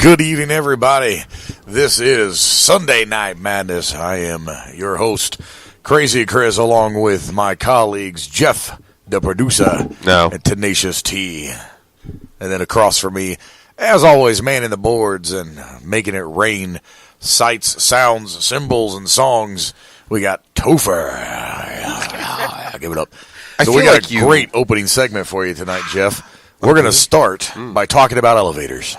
Good evening, everybody. This is Sunday Night Madness. I am your host, Crazy Chris, along with my colleagues, Jeff, the producer, and Tenacious T. And then across from me, as always, manning the boards and making it rain, sights, sounds, symbols, and songs, we got Topher. Give it up. So we got a great opening segment for you tonight, Jeff. We're going to start by talking about elevators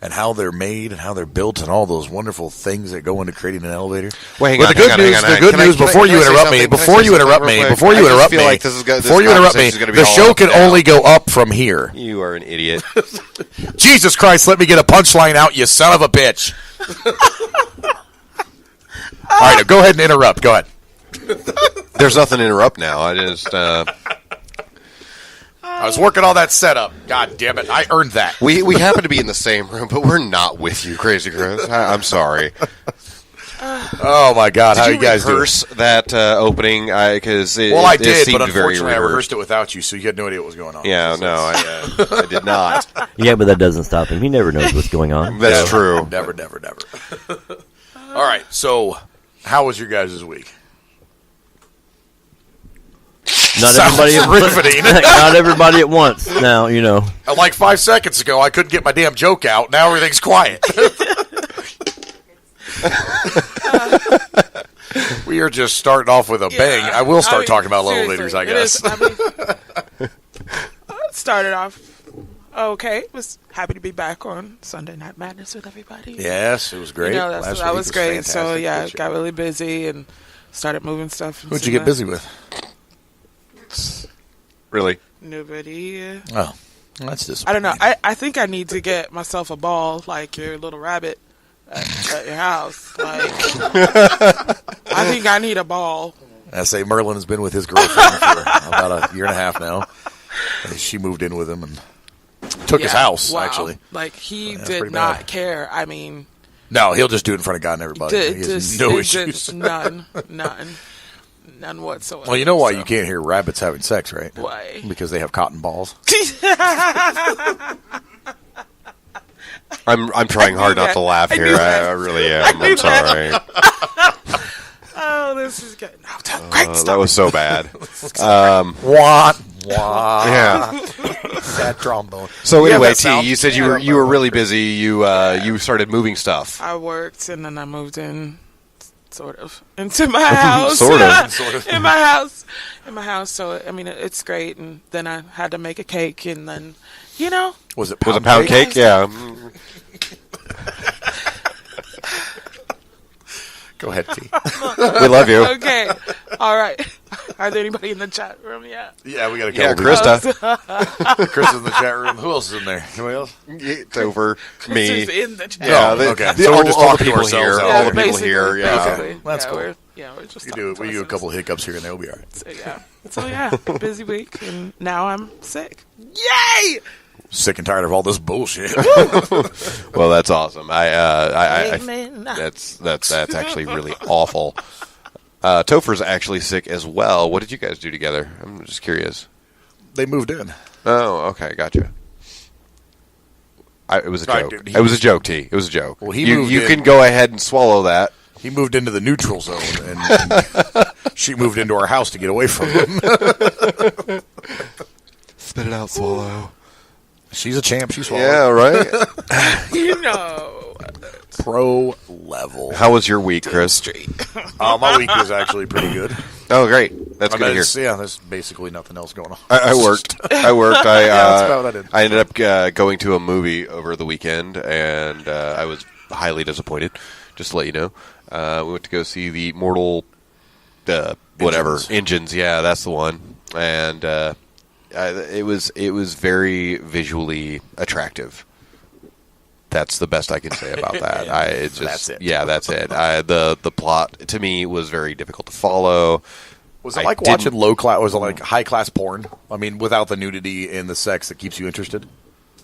and how they're made and how they're built and all those wonderful things that go into creating an elevator. Wait, hang on. The good news, before you interrupt me, the show can only go up from here. You are an idiot. Jesus Christ, let me get a punchline out, you son of a bitch. All right, go ahead and interrupt. Go ahead. There's nothing to interrupt now. I was working all that setup. God damn it. I earned that. We happen to be in the same room, but we're not with you, Crazy Chris. I'm sorry. Oh, my God. How you guys doing? Did you rehearse that opening? Because I did, but unfortunately I rehearsed it without you, so you had no idea what was going on. Yeah, no, I did not. Yeah, but that doesn't stop him. He never knows what's going on. That's true. Never. All right, so how was your guys' week? Not everybody at once. Now, you know. Like 5 seconds ago, I couldn't get my damn joke out. Now everything's quiet. We are just starting off with a bang. I will start talking about elevators, I guess. Started off okay. Was happy to be back on Sunday Night Madness with everybody. Yes, it was great. That was great. Fantastic. So, yeah, got really busy and started moving stuff. Who'd you get busy with? Really? Nobody. Oh, that's disappointing. I don't know. I think I need to get myself a ball like your little rabbit at your house. Like, I think I need a ball. I say Merlin has been with his girlfriend for about a year and a half now. She moved in with him and took his house, actually. Like, he did not care. I mean... No, he'll just do it in front of God and everybody. He has no issues. None whatsoever. Well, you know why you can't hear rabbits having sex, right? Why? Because they have cotton balls. I'm trying hard not to laugh here. I really am. I'm sorry. Oh, this is good. No, great stuff. That was so bad. Wah. Yeah. Sad trombone. So anyway, T, you said you were really busy. You started moving stuff. I worked and then I moved in. Sort of into my house. Sort of. In my house. So I mean, it's great. And then I had to make a cake, and then was it pound cake? Yeah. Go ahead, T. We love you. Okay. All right. Are there anybody in the chat room yet? Yeah, we got a couple. Krista. Krista's in the chat room. Who else is in there? Anybody else? It's over me. Krista's in the chat. Yeah. Okay. So we're just talking to ourselves. All the people here. Yeah. Okay. That's cool. We're just we do a couple hiccups here and there. We'll be all right. So busy week, and now I'm sick. Yay! Sick and tired of all this bullshit. Well, that's awesome. That's actually really awful. Topher's actually sick as well. What did you guys do together? I'm just curious. They moved in. Oh, okay, gotcha. It was a joke. It was a joke, T. It was a joke. Well, you can go ahead and swallow that. He moved into the neutral zone, and she moved into our house to get away from him. Spit it out, swallow. She's a champ. She swallowed. Yeah, right? Pro level. How was your week, Chris? My week was actually pretty good. Oh, great. That's good to hear. Yeah, there's basically nothing else going on. I worked. That's about what I did. I ended up going to a movie over the weekend, and I was highly disappointed, just to let you know. We went to go see the Mortal... Engines. Yeah, that's the one. And... it was very visually attractive. That's the best I can say about that. That's it. Yeah, that's it. The plot to me was very difficult to follow. Was it like watching low class? Was it like high class porn? I mean, without the nudity and the sex that keeps you interested.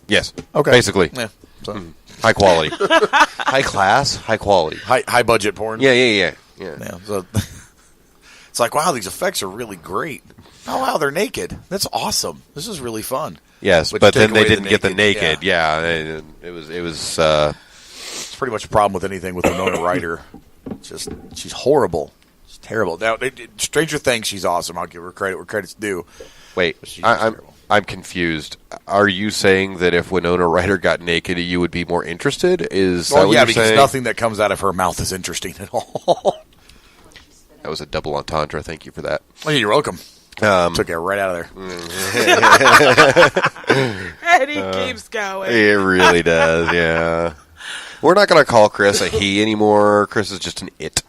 Yes. Okay. Basically. Yeah. So. High quality. High class. High quality. High budget porn. Yeah. So it's like, wow, these effects are really great. Oh, wow, they're naked. That's awesome. This is really fun. Yes, but then they didn't get the naked. Yeah, it was pretty much a problem with anything with Winona Ryder. She's horrible. She's terrible. Now, Stranger Things, she's awesome. I'll give her credit where credit's due. Wait, I'm confused. Are you saying that if Winona Ryder got naked, you would be more interested? That what you're because saying? Nothing that comes out of her mouth is interesting at all. That was a double entendre. Thank you for that. Oh, you're welcome. Took it right out of there. And he keeps going. It really does, yeah. We're not going to call Chris a he anymore. Chris is just an it.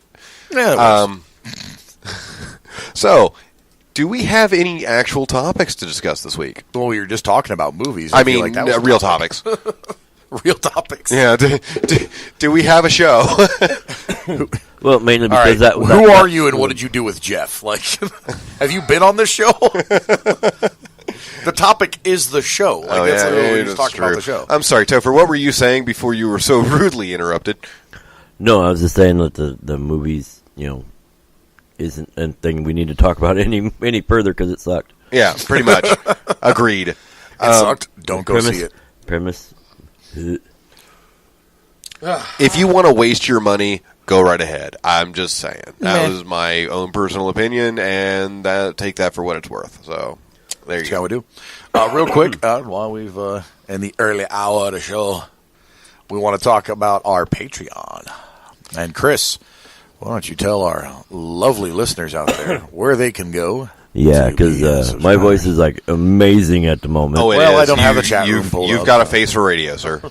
Yeah. So, do we have any actual topics to discuss this week? Well, we were just talking about movies. I mean, real topics. Real topics. Yeah. Do we have a show? Well, mainly because who are you and what did you do with Jeff? Like, have you been on this show? The topic is the show. Like, we just talked about the show. I'm sorry, Topher. What were you saying before you were so rudely interrupted? No, I was just saying that the movies, isn't a thing we need to talk about any further because it sucked. Yeah, pretty much. Agreed. It sucked. Don't go see it. Premise. If you want to waste your money, go right ahead. I'm just saying. That was my own personal opinion, and take that for what it's worth. So, there you go. That's how we do. Real quick, while we've in the early hour of the show, we want to talk about our Patreon. And Chris, why don't you tell our lovely listeners out there where they can go? Yeah, because my voice is like amazing at the moment. Oh, well, I don't have a chat room pulled You've up, got a face for radio, sir.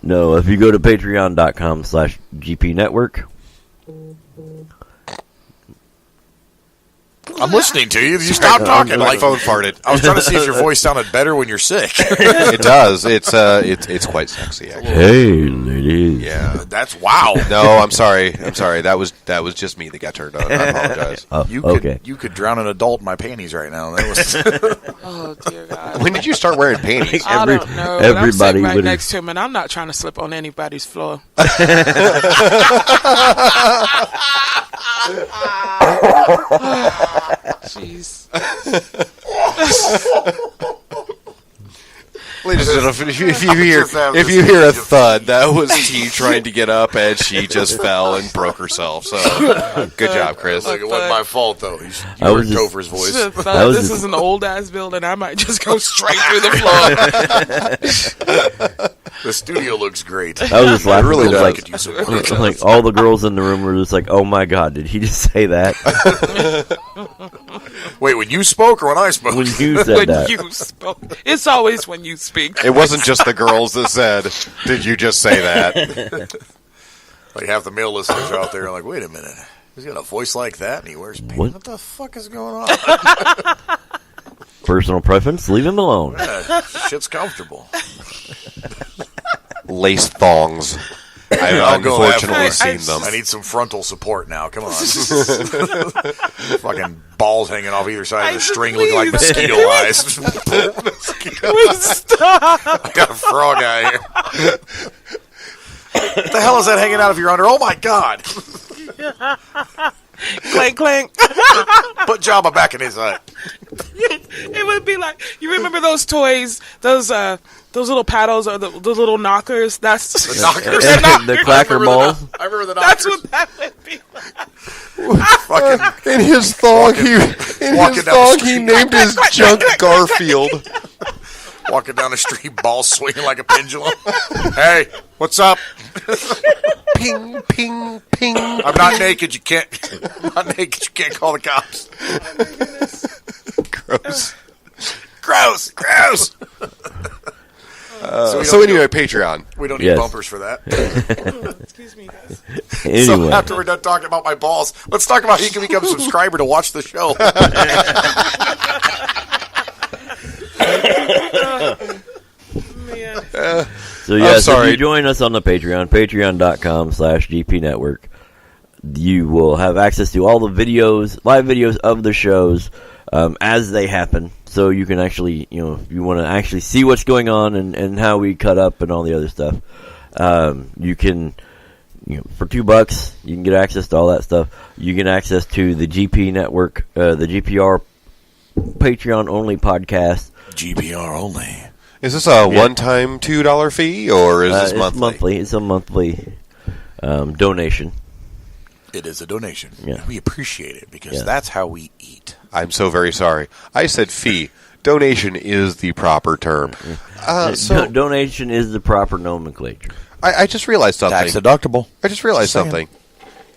No, if you go to patreon.com/GP Network. I'm listening to you. You stop talking. My phone farted. I was trying to see if your voice sounded better when you're sick. It does. It's quite sexy, actually. Hey, ladies. Yeah. That's wow. No, I'm sorry. That was just me that got turned on. I apologize. You could drown an adult in my panties right now. That was Oh dear God. When did you start wearing panties? I don't know. But I'm sitting right next to him, and I'm not trying to slip on anybody's floor. Jeez. Ladies and gentlemen, if you hear a thud, that was T trying to get up, and she just fell and broke herself. So, good job, Chris. Like, it wasn't my fault, though. You heard Topher's voice. This is an old-ass building. I might just go straight through the floor. The studio looks great. I was just laughing. Really like all the girls in the room were just like, "Oh my God, did he just say that?" Wait, when you spoke or when I spoke? When you said that. You spoke. It's always when you speak. It wasn't just the girls that said, "Did you just say that?" Like half the male listeners out there are like, "Wait a minute, he's got a voice like that and he wears pants. What the fuck is going on?" Personal preference, leave him alone. Yeah, shit's comfortable. Lace thongs. I've unfortunately seen them. I need some frontal support now. Come on. Fucking balls hanging off either side of the string looking like mosquito eyes. Please stop. I got a frog eye here. What the hell is that hanging out of your under? Oh my God. Clank, clank. Put Jabba back in his eye. It would be like, you remember those toys, those little paddles or the little knockers? That's the knockers. The clacker balls. I remember the knockers. That's what that would be like. In his thong, he named his junk Garfield. Walking down the street, balls swinging like a pendulum. Hey, what's up? Ping, ping, ping. I'm not naked. You can't. I'm not naked. You can't call the cops. Gross. So anyway, Patreon. We don't need bumpers for that. Excuse me, guys. Anyway. So after we're done talking about my balls, let's talk about how you can become a subscriber to watch the show. So yes, if you join us on the Patreon, patreon.com/GP Network, you will have access to all the videos, live videos of the shows as they happen. So you can actually, if you want to actually see what's going on and how we cut up and all the other stuff, you can, for $2, you can get access to all that stuff. You get access to the GP Network, the GPR Patreon only podcast. GPR only. Is this a one-time $2 fee, or is this monthly? It's a monthly donation. It is a donation. Yeah. And we appreciate it because that's how we eat. I'm so very sorry. I said fee. Donation is the proper term. Donation is the proper nomenclature. I just realized something. Tax deductible. I just realized something.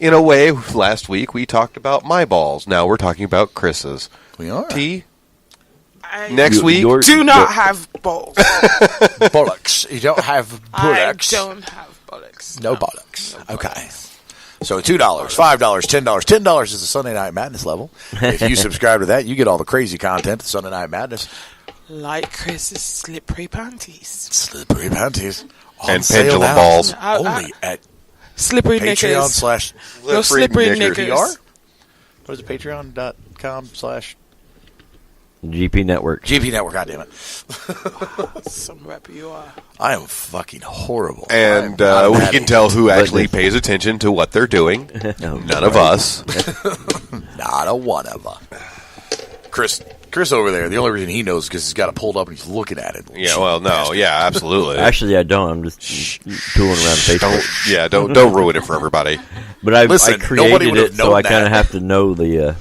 In a way, last week we talked about my balls. Now we're talking about Chris's. We are. Next week, do not have balls. Bullocks. You don't have bullocks. I don't have bullocks. No bullocks. Okay. So $2, $5, $10. $10 is the Sunday Night Madness level. If you subscribe to that, you get all the crazy content of Sunday Night Madness. Like Chris's slippery panties. Slippery panties. And pendulum balls. Only at slippery Patreon knickers. No slippery knickers. What is it? Patreon.com/ GP Network. GP Network, goddammit. Some rep you are. I am fucking horrible. And we can tell who actually pays attention to what they're doing. None of us. Not a one of us. Chris over there, the only reason he knows is because he's got it pulled up and he's looking at it. Yeah, well, no, yeah, absolutely. Actually, I don't. I'm just tooling around Facebook. Don't ruin it for everybody. But I created it, so I kind of have to know the...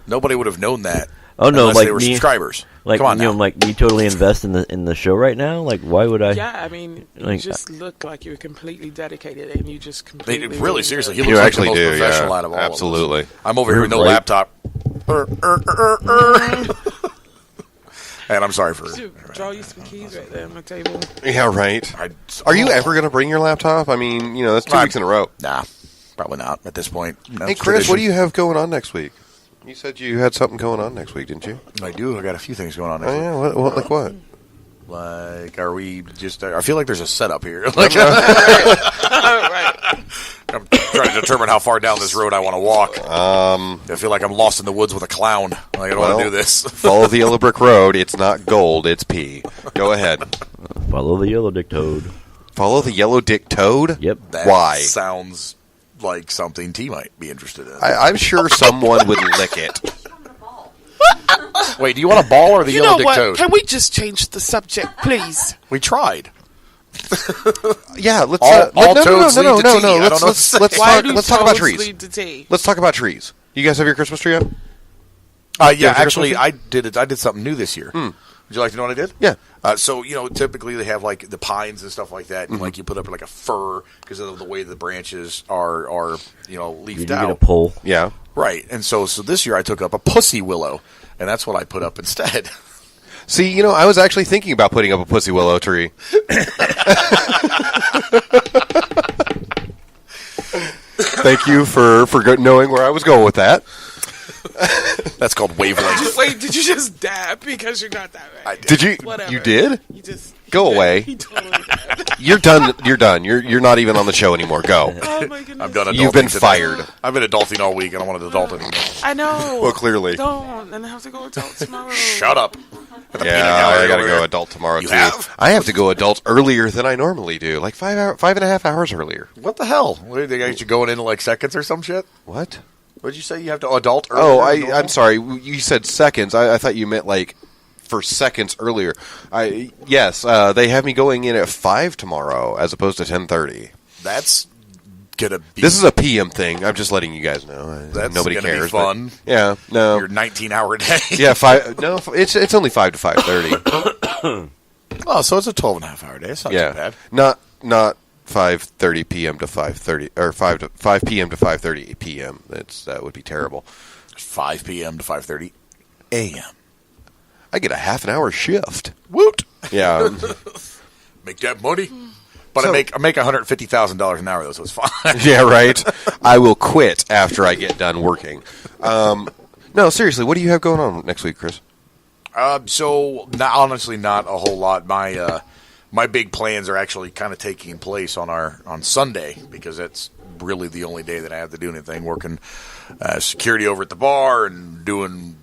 Nobody would have known that. Oh no! Like they were subscribers. Like, come on, now. Like you totally invest in the show right now. Like, why would I? Yeah, I mean, you just look like you're completely dedicated, and you just completely. Really, seriously, he looks like the most professional out of all. Absolutely. Of us. I'm over here with no laptop. And I'm sorry for. Draw you some keys right there on my table. Yeah, right. Are you ever going to bring your laptop? I mean, that's 2 weeks in a row. Nah, probably not at this point. Hey, Chris, what do you have going on next week? You said you had something going on next week, didn't you? I do. I got a few things going on next week. Yeah, what? Like what? Like, are we just... I feel like there's a setup here. Like, right. I'm trying to determine how far down this road I want to walk. I feel like I'm lost in the woods with a clown. Like, I don't want to do this. Follow the yellow brick road. It's not gold, it's pee. Go ahead. Follow the yellow dick toad. Follow the yellow dick toad? Yep. Why? Sounds like something T might be interested in. I'm sure someone would lick it. Wait, do you want a ball or the yellow dick toad? Can we just change the subject, please? We tried. Yeah, let's. All toads lead to tea. Let's talk about trees. Let's talk about trees. You guys have your Christmas tree up? Yeah, actually, I did something new this year. Would you like to know what I did? Yeah. So, typically they have, like, the pines and stuff like that, and, like, you put up, like, a fir because of the way the branches are leafed out. You get a pole. Yeah. Right. And so this year I took up a pussy willow, and that's what I put up instead. See, I was actually thinking about putting up a pussy willow tree. Thank you for knowing where I was going with that. That's called wavelength. Wait, did you just dab because you're not that right? Did you? Whatever. You did? You just go away. He totally did. You're done. You're done. You're not even on the show anymore. Go. Oh my goodness. I'm done. You've been fired. I've been adulting all week. I don't want to adult anymore. I know. Well, clearly. Don't. And I have to go adult tomorrow. Shut up. Yeah, I gotta go adult tomorrow too. I have to go adult earlier than I normally do, like 5.5 hours earlier. What the hell? What did they get you going into like seconds or some shit? What? What did you say? You have to adult earlier? I'm sorry. You said seconds. I thought you meant like for seconds earlier. Yes. They have me going in at 5 tomorrow as opposed to 10:30. That's gonna be. This is a PM thing. I'm just letting you guys know. That's nobody gonna cares. Be fun. Yeah. No. Your 19-hour day. Yeah. 5. No. It's only 5 to 5:30. Oh, so it's a 12.5-hour day. It's not too bad. Not 5:30 p.m. to 5:30 or 5 p.m. to 5:30 p.m. That would be terrible. 5 p.m. to 5:30 a.m. I get a half an hour shift. Woot! Yeah. Make that money. But I make $150,000 an hour though, so it's fine. Yeah, right. I will quit after I get done working. No, seriously, what do you have going on next week, Chris? Honestly, not a whole lot. My big plans are actually kind of taking place on Sunday because that's really the only day that I have to do anything. Working security over at the bar and doing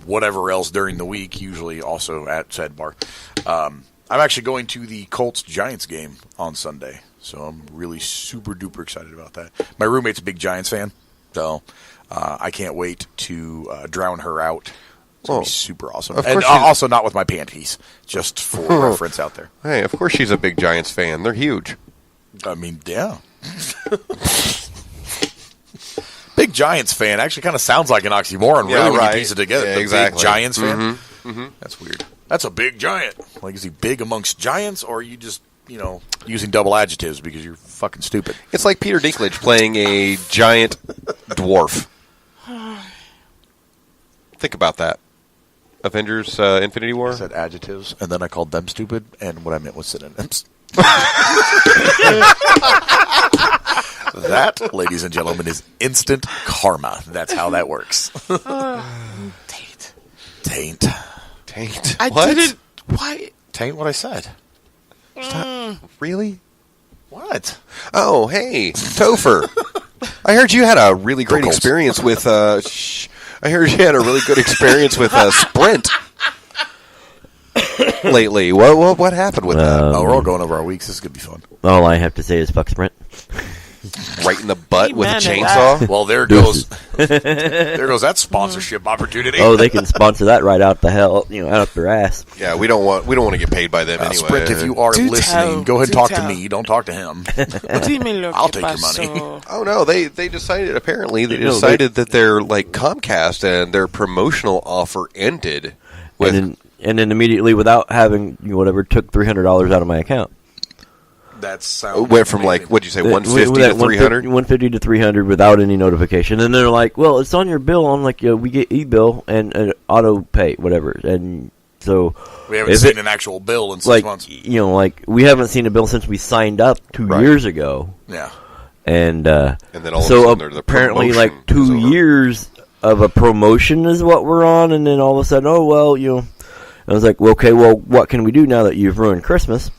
whatever else during the week, usually also at said bar. I'm actually going to the Colts-Giants game on Sunday, so I'm really super duper excited about that. My roommate's a big Giants fan, so I can't wait to drown her out It's going to be super awesome. And also not with my panties, just for reference out there. Hey, of course she's a big Giants fan. They're huge. I mean, yeah. Big Giants fan actually kind of sounds like an oxymoron, really, when you piece it together. Yeah, the exactly. Big Giants fan? That's weird. That's a big giant. Like, is he big amongst giants, or are you just, using double adjectives because you're fucking stupid? It's like Peter Dinklage playing a giant dwarf. Think about that. Avengers Infinity War? I said adjectives, and then I called them stupid, and what I meant was synonyms. That, ladies and gentlemen, is instant karma. That's how that works. Taint. I didn't. Why? Taint what I said. Really? What? Oh, hey, Topher. I heard you had a really great experience with. I heard you had a really good experience with Sprint lately. What happened with that? We're all going over our weeks. This is gonna be fun. All I have to say is fuck Sprint. Right in the butt with a chainsaw. Well, there goes that sponsorship opportunity. Oh, they can sponsor that right out the hell, out their ass. Yeah, we don't want to get paid by them anyway. Sprint, if you are listening, go ahead and talk to me. Don't talk to him. I'll take your money. Oh no, they decided. Apparently, they decided that their Comcast and their promotional offer ended. And then immediately, without having whatever, took $300 out of my account. That sounds went from what'd you say, 150 to 300? 150 to 300 without any notification. And they're like, well, it's on your bill. I'm like, we get e-bill and auto pay, whatever. And so we haven't seen an actual bill in 6 months. We haven't seen a bill since we signed up 2 years ago. Yeah. And then all so of a sudden apparently 2 years of a promotion is what we're on. And then all of a sudden, I was like, well, okay, what can we do now that you've ruined Christmas?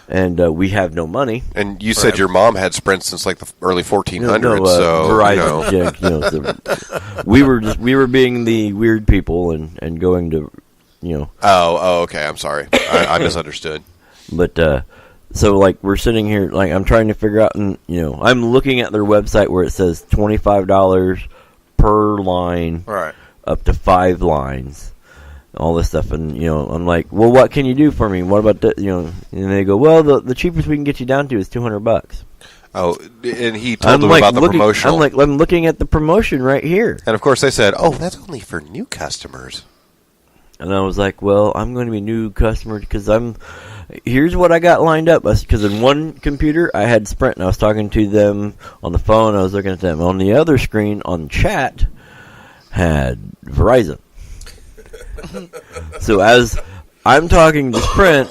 And we have no money. And you said your mom had Sprint since the early 1400s. So Verizon. We were being the weird people and going to, Oh, okay. I'm sorry. I misunderstood. But so we're sitting here, I'm trying to figure out, and I'm looking at their website where it says $25 per line, right, up to 5 lines. All this stuff, and I'm like, well, what can you do for me? What about that? And they go, well, the cheapest we can get you down to is $200. Oh, and he told them about the promotional. I'm looking at the promotion right here, and of course they said, oh, that's only for new customers. And I was like, well, I'm going to be new customer because here's what I got lined up. Because in one computer I had Sprint, and I was talking to them on the phone. I was looking at them on the other screen on chat had Verizon. So as I'm talking to Sprint,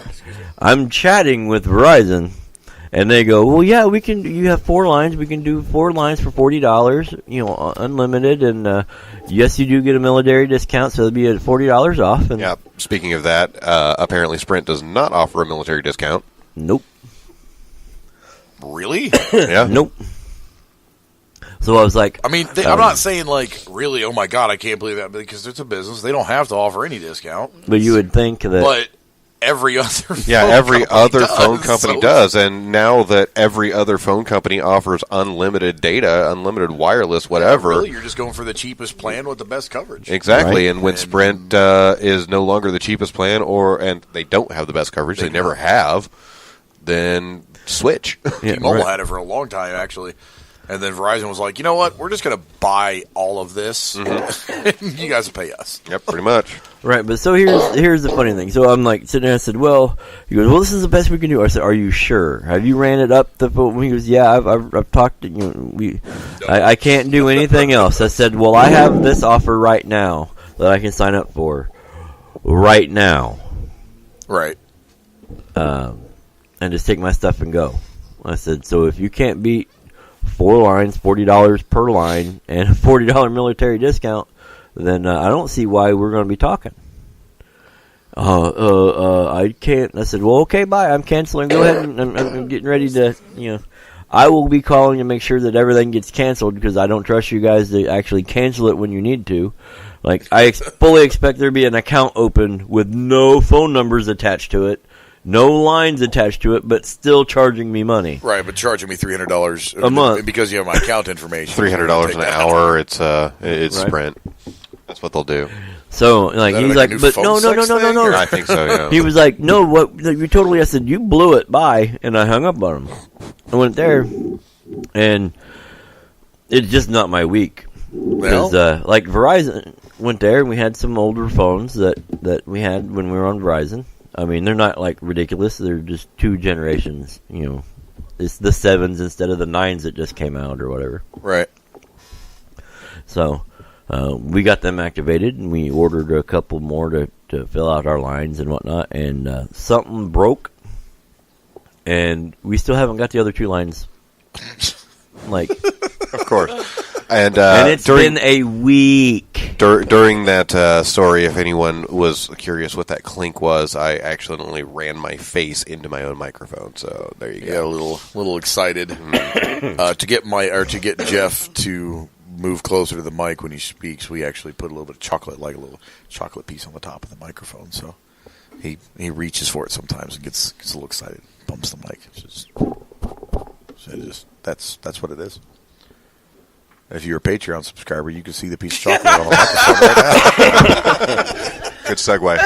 I'm chatting with Verizon, and they go, well, yeah, we can. You have 4 lines. We can do 4 lines for $40, unlimited. And yes, you do get a military discount, so it'll be at $40 off. And yeah. Speaking of that, apparently Sprint does not offer a military discount. Nope. Really? Yeah. Nope. So I was like, I'm not saying really, oh my God, I can't believe that, because it's a business. They don't have to offer any discount. But you would think that. But every other phone company does. And now that every other phone company offers unlimited data, unlimited wireless, whatever. Really, you're just going for the cheapest plan with the best coverage. Exactly. Right. And when Sprint is no longer the cheapest plan, and they don't have the best coverage, they never have, then switch. T-Mobile had it for a long time, actually. And then Verizon was like, you know what? We're just going to buy all of this. Mm-hmm. You guys pay us. Yep, pretty much. Right, but so here's the funny thing. So I'm sitting there. I said, well, he goes, well, this is the best we can do. I said, are you sure? Have you ran it up the phone? He goes, yeah, I've talked to I can't do anything else. I said, well, I have this offer right now that I can sign up for right now. Right. And just take my stuff and go. I said, so if you can't beat 4 lines, $40 per line, and a $40 military discount, then I don't see why we're going to be talking. I can't. I said, well, okay, bye. I'm canceling. Go ahead. I'm getting ready to, I will be calling to make sure that everything gets canceled because I don't trust you guys to actually cancel it when you need to. I fully expect there to be an account open with no phone numbers attached to it. No lines attached to it, but still charging me money. Right, but charging me $300 a month because you have my account information. $300 an hour. It's right. Sprint. That's what they'll do. So, like, he's like, but no. I think so, yeah. He was like, no, what, you totally, I said, you blew it, bye, and I hung up on him. I went there, and it's just not my week. Because, like, Verizon went there, and we had some older phones that we had when we were on Verizon. I mean, they're not, like, ridiculous. They're just 2 generations, you know. It's the 7s instead of the 9s that just came out or whatever. Right. So, we got them activated, and we ordered a couple more to fill out our lines and whatnot, and something broke, and we still haven't got the other 2 lines. Like, of course. And it's been a week. During that story, if anyone was curious what that clink was, I accidentally ran my face into my own microphone. So there you go. Yeah, a little excited to get Jeff to move closer to the mic when he speaks. We actually put a little bit of chocolate, like a little chocolate piece on the top of the microphone. So he reaches for it sometimes and gets a little excited, bumps the mic. That's what it is. If you're a Patreon subscriber, you can see the piece of chocolate on the microphone right now. Good segue.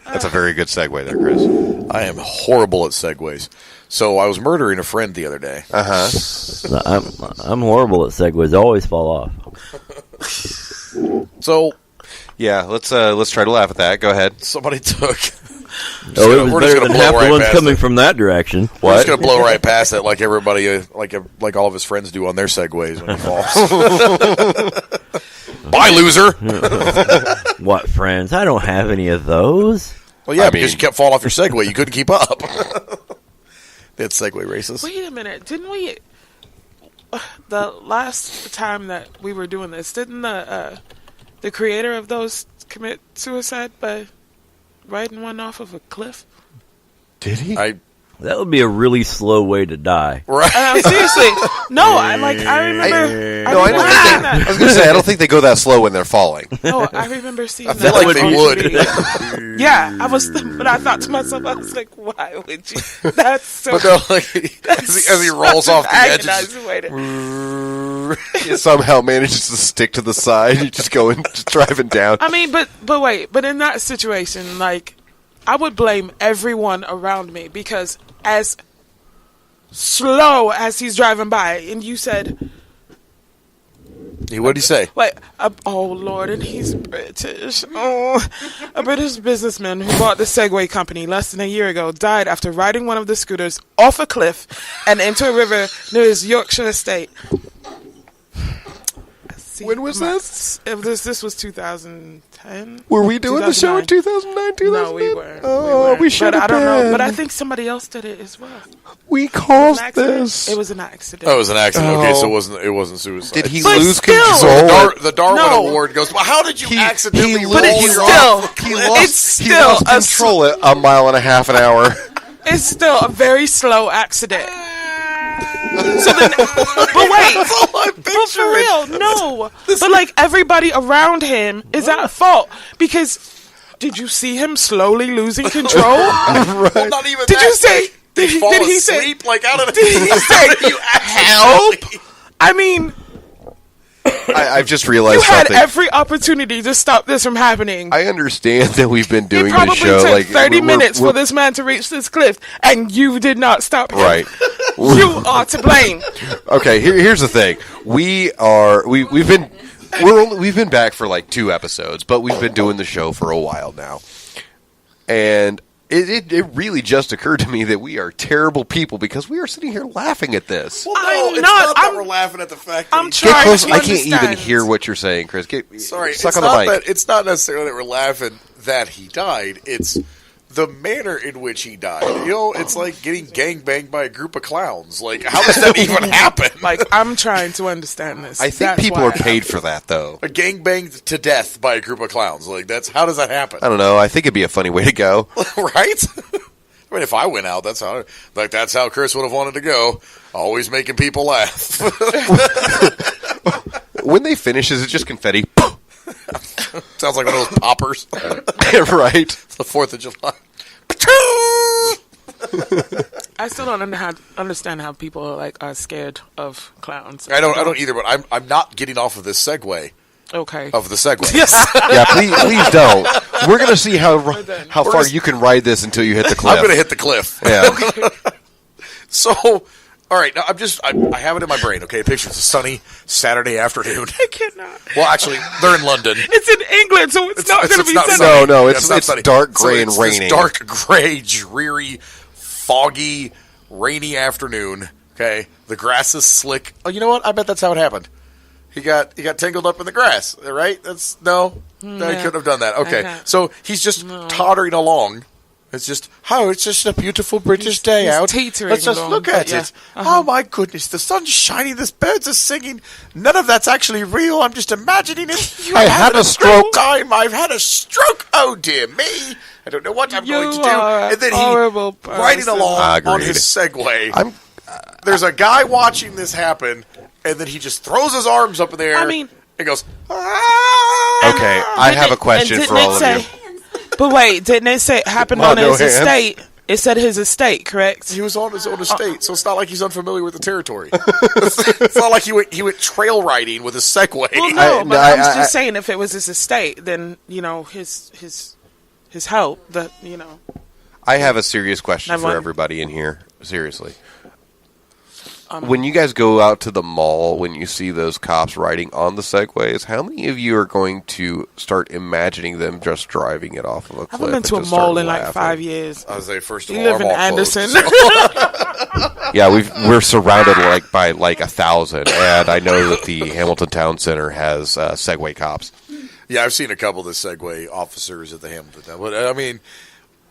That's a very good segue there, Chris. I am horrible at segues. So I was murdering a friend the other day. I'm horrible at segues. I always fall off. So, yeah, let's try to laugh at that. Go ahead. Somebody took. It was better than half the ones coming from that direction. We're just going to blow right past it, like everybody, like all of his friends do on their segues when he falls. Bye, loser. What friends? I don't have any of those. Well, yeah, because you kept falling off your Segway. You couldn't keep up. That's Segway racist. Wait a minute. Didn't we... the last time that we were doing this, didn't the creator of those commit suicide by riding one off of a cliff? Did he? That would be a really slow way to die. Right. Seriously. No, I remember... I was going to say, I don't think they go that slow when they're falling. No, I remember seeing that. I feel like they would. Yeah, but I thought to myself, I was like, why would you? That's so... But no, like, as he rolls off the edge, he somehow manages to stick to the side. You're just driving down. I mean, but in that situation, like, I would blame everyone around me because as slow as he's driving by, and you said... What did he say? Like, oh, Lord, and he's British. Oh, a British businessman who bought the Segway company less than a year ago died after riding one of the scooters off a cliff and into a river near his Yorkshire estate. When was this? This was 2010. Were we doing the show in 2009, 2010? No, we weren't. Oh, we should have been. I don't know. But I think somebody else did it as well. We caused this. It was an accident. Oh, it was an accident. Okay, so it wasn't suicide. Did he lose control? The Darwin Award goes, well, how did you accidentally lose? But it's still control at a mile and a half an hour. It's still a very slow accident. So then, but wait, but for real, no. But like everybody around him is at fault because did you see him slowly losing control? Right. Well, not even. Did that. You say? Did he say? Like out of? Did he say? You help? I mean. I've just realized you had something. Every opportunity to stop this from happening. I understand that we've been doing this show. It probably took 30 minutes for this man to reach this cliff, and you did not stop him. Right. You are to blame. Okay, here's the thing. We've been back for like 2 episodes, but we've been doing the show for a while now, and it really just occurred to me that we are terrible people because we are sitting here laughing at this. Well, no, it's not that we're laughing at the fact that I'm trying close. to I can't understand. even hear what you're saying, Chris. Sorry, suck on the mic. It's not necessarily that we're laughing that he died. It's the manner in which he died. You know, it's like getting gangbanged by a group of clowns. Like, how does that even happen? Like, I'm trying to understand this. I think people are paid for that, though. A gangbanged to death by a group of clowns. Like, how does that happen? I don't know. I think it'd be a funny way to go. Right? I mean, if I went out, that's how Chris would have wanted to go. Always making people laugh. When they finish, is it just confetti? Sounds like one of those poppers. Right. It's the 4th of July. I still don't understand how people are scared of clowns. I don't either, but I'm not getting off of this segue. Okay. Of the Segway. Yes. Yeah, please don't. We're going to see how far you can ride this until you hit the cliff. I'm going to hit the cliff. Yeah. So, all right, now I have it in my brain, okay? Picture it's a sunny Saturday afternoon. I cannot. Well, actually, they're in London. It's in England, so it's not going to be sunny. Sunny. No, it's dark gray and raining. It's dark gray, dreary, foggy, rainy afternoon, okay? The grass is slick. Oh, you know what? I bet that's how it happened. He got tangled up in the grass, right? No, he couldn't have done that. Okay, so he's just tottering along. It's just a beautiful British day out. Let's just look at it. Oh my goodness, the sun's shining, the birds are singing. None of that's actually real. I'm just imagining it. I had a stroke. I've had a stroke. Oh dear me. I don't know what I'm going to do. And then riding along on his Segway. There's a guy watching this happen. And then he just throws his arms up in the air and goes, ah! Okay, I have a question for all of you. But wait, didn't it say it happened on his estate? It said his estate, correct? He was on his own estate, so it's not like he's unfamiliar with the territory. It's not like he went trail riding with his Segway. Well, no, I'm just saying if it was his estate, then, his help, I have a serious question for everybody in here. Seriously. When you guys go out to the mall, when you see those cops riding on the Segways, how many of you are going to start imagining them just driving it off of a cliff? I haven't been to a mall in like 5 years. I was like, first of all, you live in Anderson. Yeah, we're surrounded by 1,000, and I know that the Hamilton Town Center has Segway cops. Yeah, I've seen a couple of the Segway officers at the Hamilton Town, but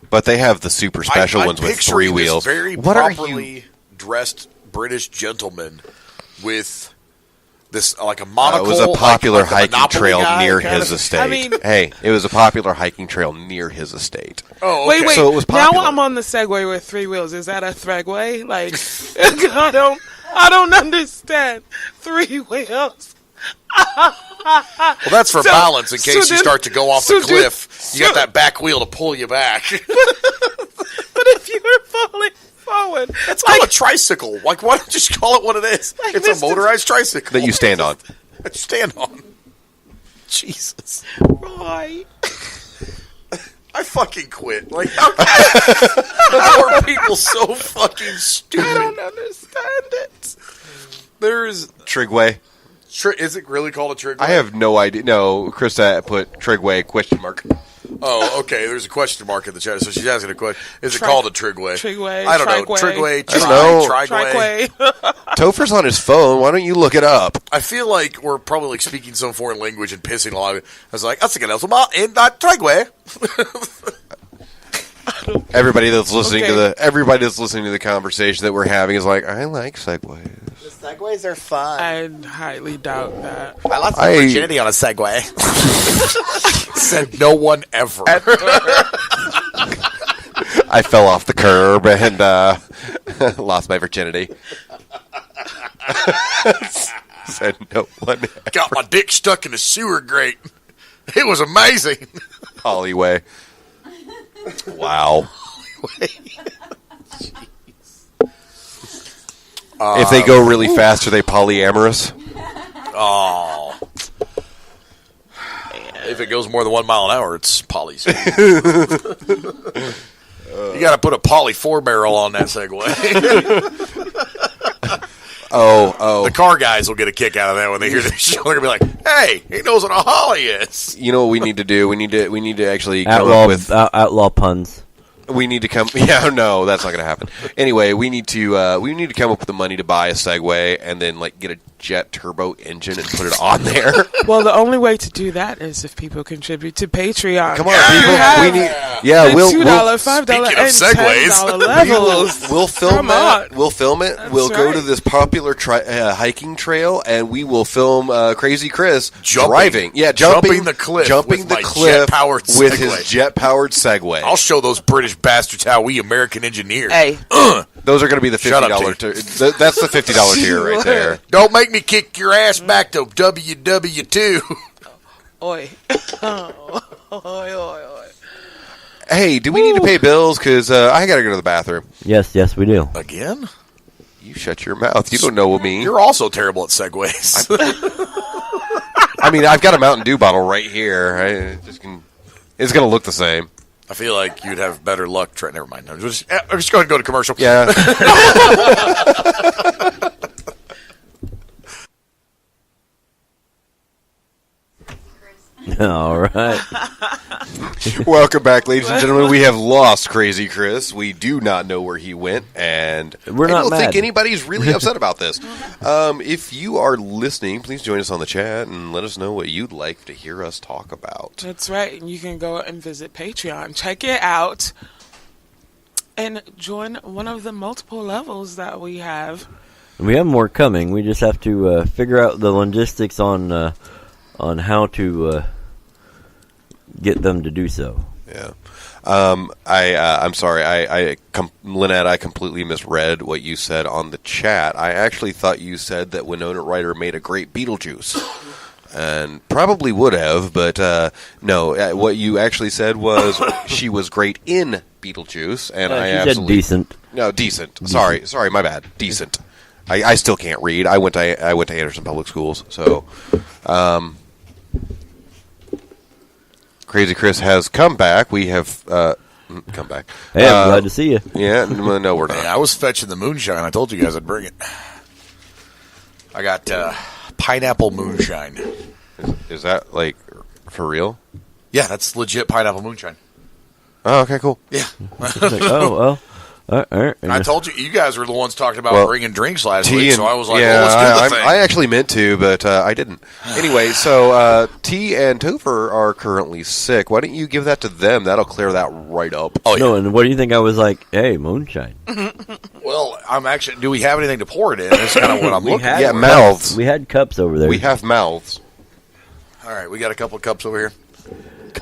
but they have the super special ones with 3 wheels. Very properly dressed British gentleman with this like a monocle. It was a popular hiking trail near his estate. It was a popular hiking trail near his estate. Oh, okay. Wait. So it was popular. Now I'm on the Segway with 3 wheels. Is that a Threadway? Like, I don't understand 3 wheels. Well, that's for balance in case you start to go off the cliff. You got that back wheel to pull you back. But if you were falling forward, it's called a tricycle. Like, why don't you just call it what it is? Like it's a motorized tricycle that you stand on. That you stand on. Jesus, right? I fucking quit. Like, how are people so fucking stupid? I don't understand it. There's Trigway. Is it really called a Trigway? I have no idea. No, Krista put Trigway ? Oh, okay. There's a question mark in the chat, so she's asking a question. Is it called a Trigway? Trigway. I don't know. Trigway. Trigway. Topher's on his phone. Why don't you look it up? I feel like we're probably speaking some foreign language and pissing a lot of it. I was like, that's a in that Trigway. Everybody that's listening to the conversation that we're having is like, I like Segways. The Segways are fun. I highly doubt that. I lost my virginity on a Segway. Said no one ever. I fell off the curb and lost my virginity. Said no one ever. Got my dick stuck in a sewer grate. It was amazing. Hollyway. Wow. If they go really fast, are they polyamorous? Oh. If it goes more than 1 mile an hour, it's polys. You got to put a poly 4-barrel on that Segway. Oh. The car guys will get a kick out of that when they hear this show. They're going to be like, hey, he knows what a holly is. You know what we need to do? We need to actually come outlaw, up with... outlaw puns. We need to come... Yeah, no, that's not going to happen. Anyway, we need to come up with the money to buy a Segway and then get a jet turbo engine and put it on there. Well, the only way to do that is if people contribute to Patreon. Come on, people. We need... Yeah, we'll $2, $5, and $10 levels. We'll film that. We'll film it. That's we'll go right. to this popular hiking trail, and we will film Crazy Chris driving. Yeah, jumping the cliff. Jumping the cliff with his jet-powered Segway. I'll show those British bastards how we American engineer. Hey. Those are going to be the $50 tier. That's the $50 tier right there. Don't make me kick your ass back to WW2. Oi. Oi. Hey, do we need to pay bills? Because I got to go to the bathroom. Yes, we do. Again? You shut your mouth. You don't know me. You're also terrible at segues. I mean, I've got a Mountain Dew bottle right here. It's going to look the same. I feel like you'd have better luck trying. Never mind. Just go ahead and go to commercial. Yeah. All right. Welcome back, ladies and gentlemen. We have lost Crazy Chris. We do not know where he went, and I don't think anybody's really upset about this. If you are listening, please join us on the chat and let us know what you'd like to hear us talk about. That's right. And you can go and visit Patreon. Check it out. And join one of the multiple levels that we have. We have more coming. We just have to figure out the logistics on how to get them to do so. Yeah. I'm sorry. Lynette, I completely misread what you said on the chat. I actually thought you said that Winona Ryder made a great Beetlejuice. And probably would have, but no. What you actually said was she was great in Beetlejuice, and I said decent. No, decent. Sorry, my bad. Decent. I still can't read. I went to Anderson Public Schools, so. Crazy Chris has come back. We have come back. Hey, I'm glad to see you. Yeah, no, we're not. Hey, I was fetching the moonshine. I told you guys I'd bring it. I got pineapple moonshine. Is that, like, for real? Yeah, that's legit pineapple moonshine. Oh, okay, cool. Yeah. Oh, well. All right. I told you guys were the ones talking about bringing drinks last week, so I was like, yeah, let's do the thing. I actually meant to, but I didn't. Anyway, so T and Topher are currently sick. Why don't you give that to them? That'll clear that right up. Oh, yeah. No, and what do you think I was like, hey, moonshine? Well, do we have anything to pour it in? That's kind of what I'm looking for. Yeah, mouths. We had cups over there. We have mouths. All right, we got a couple of cups over here.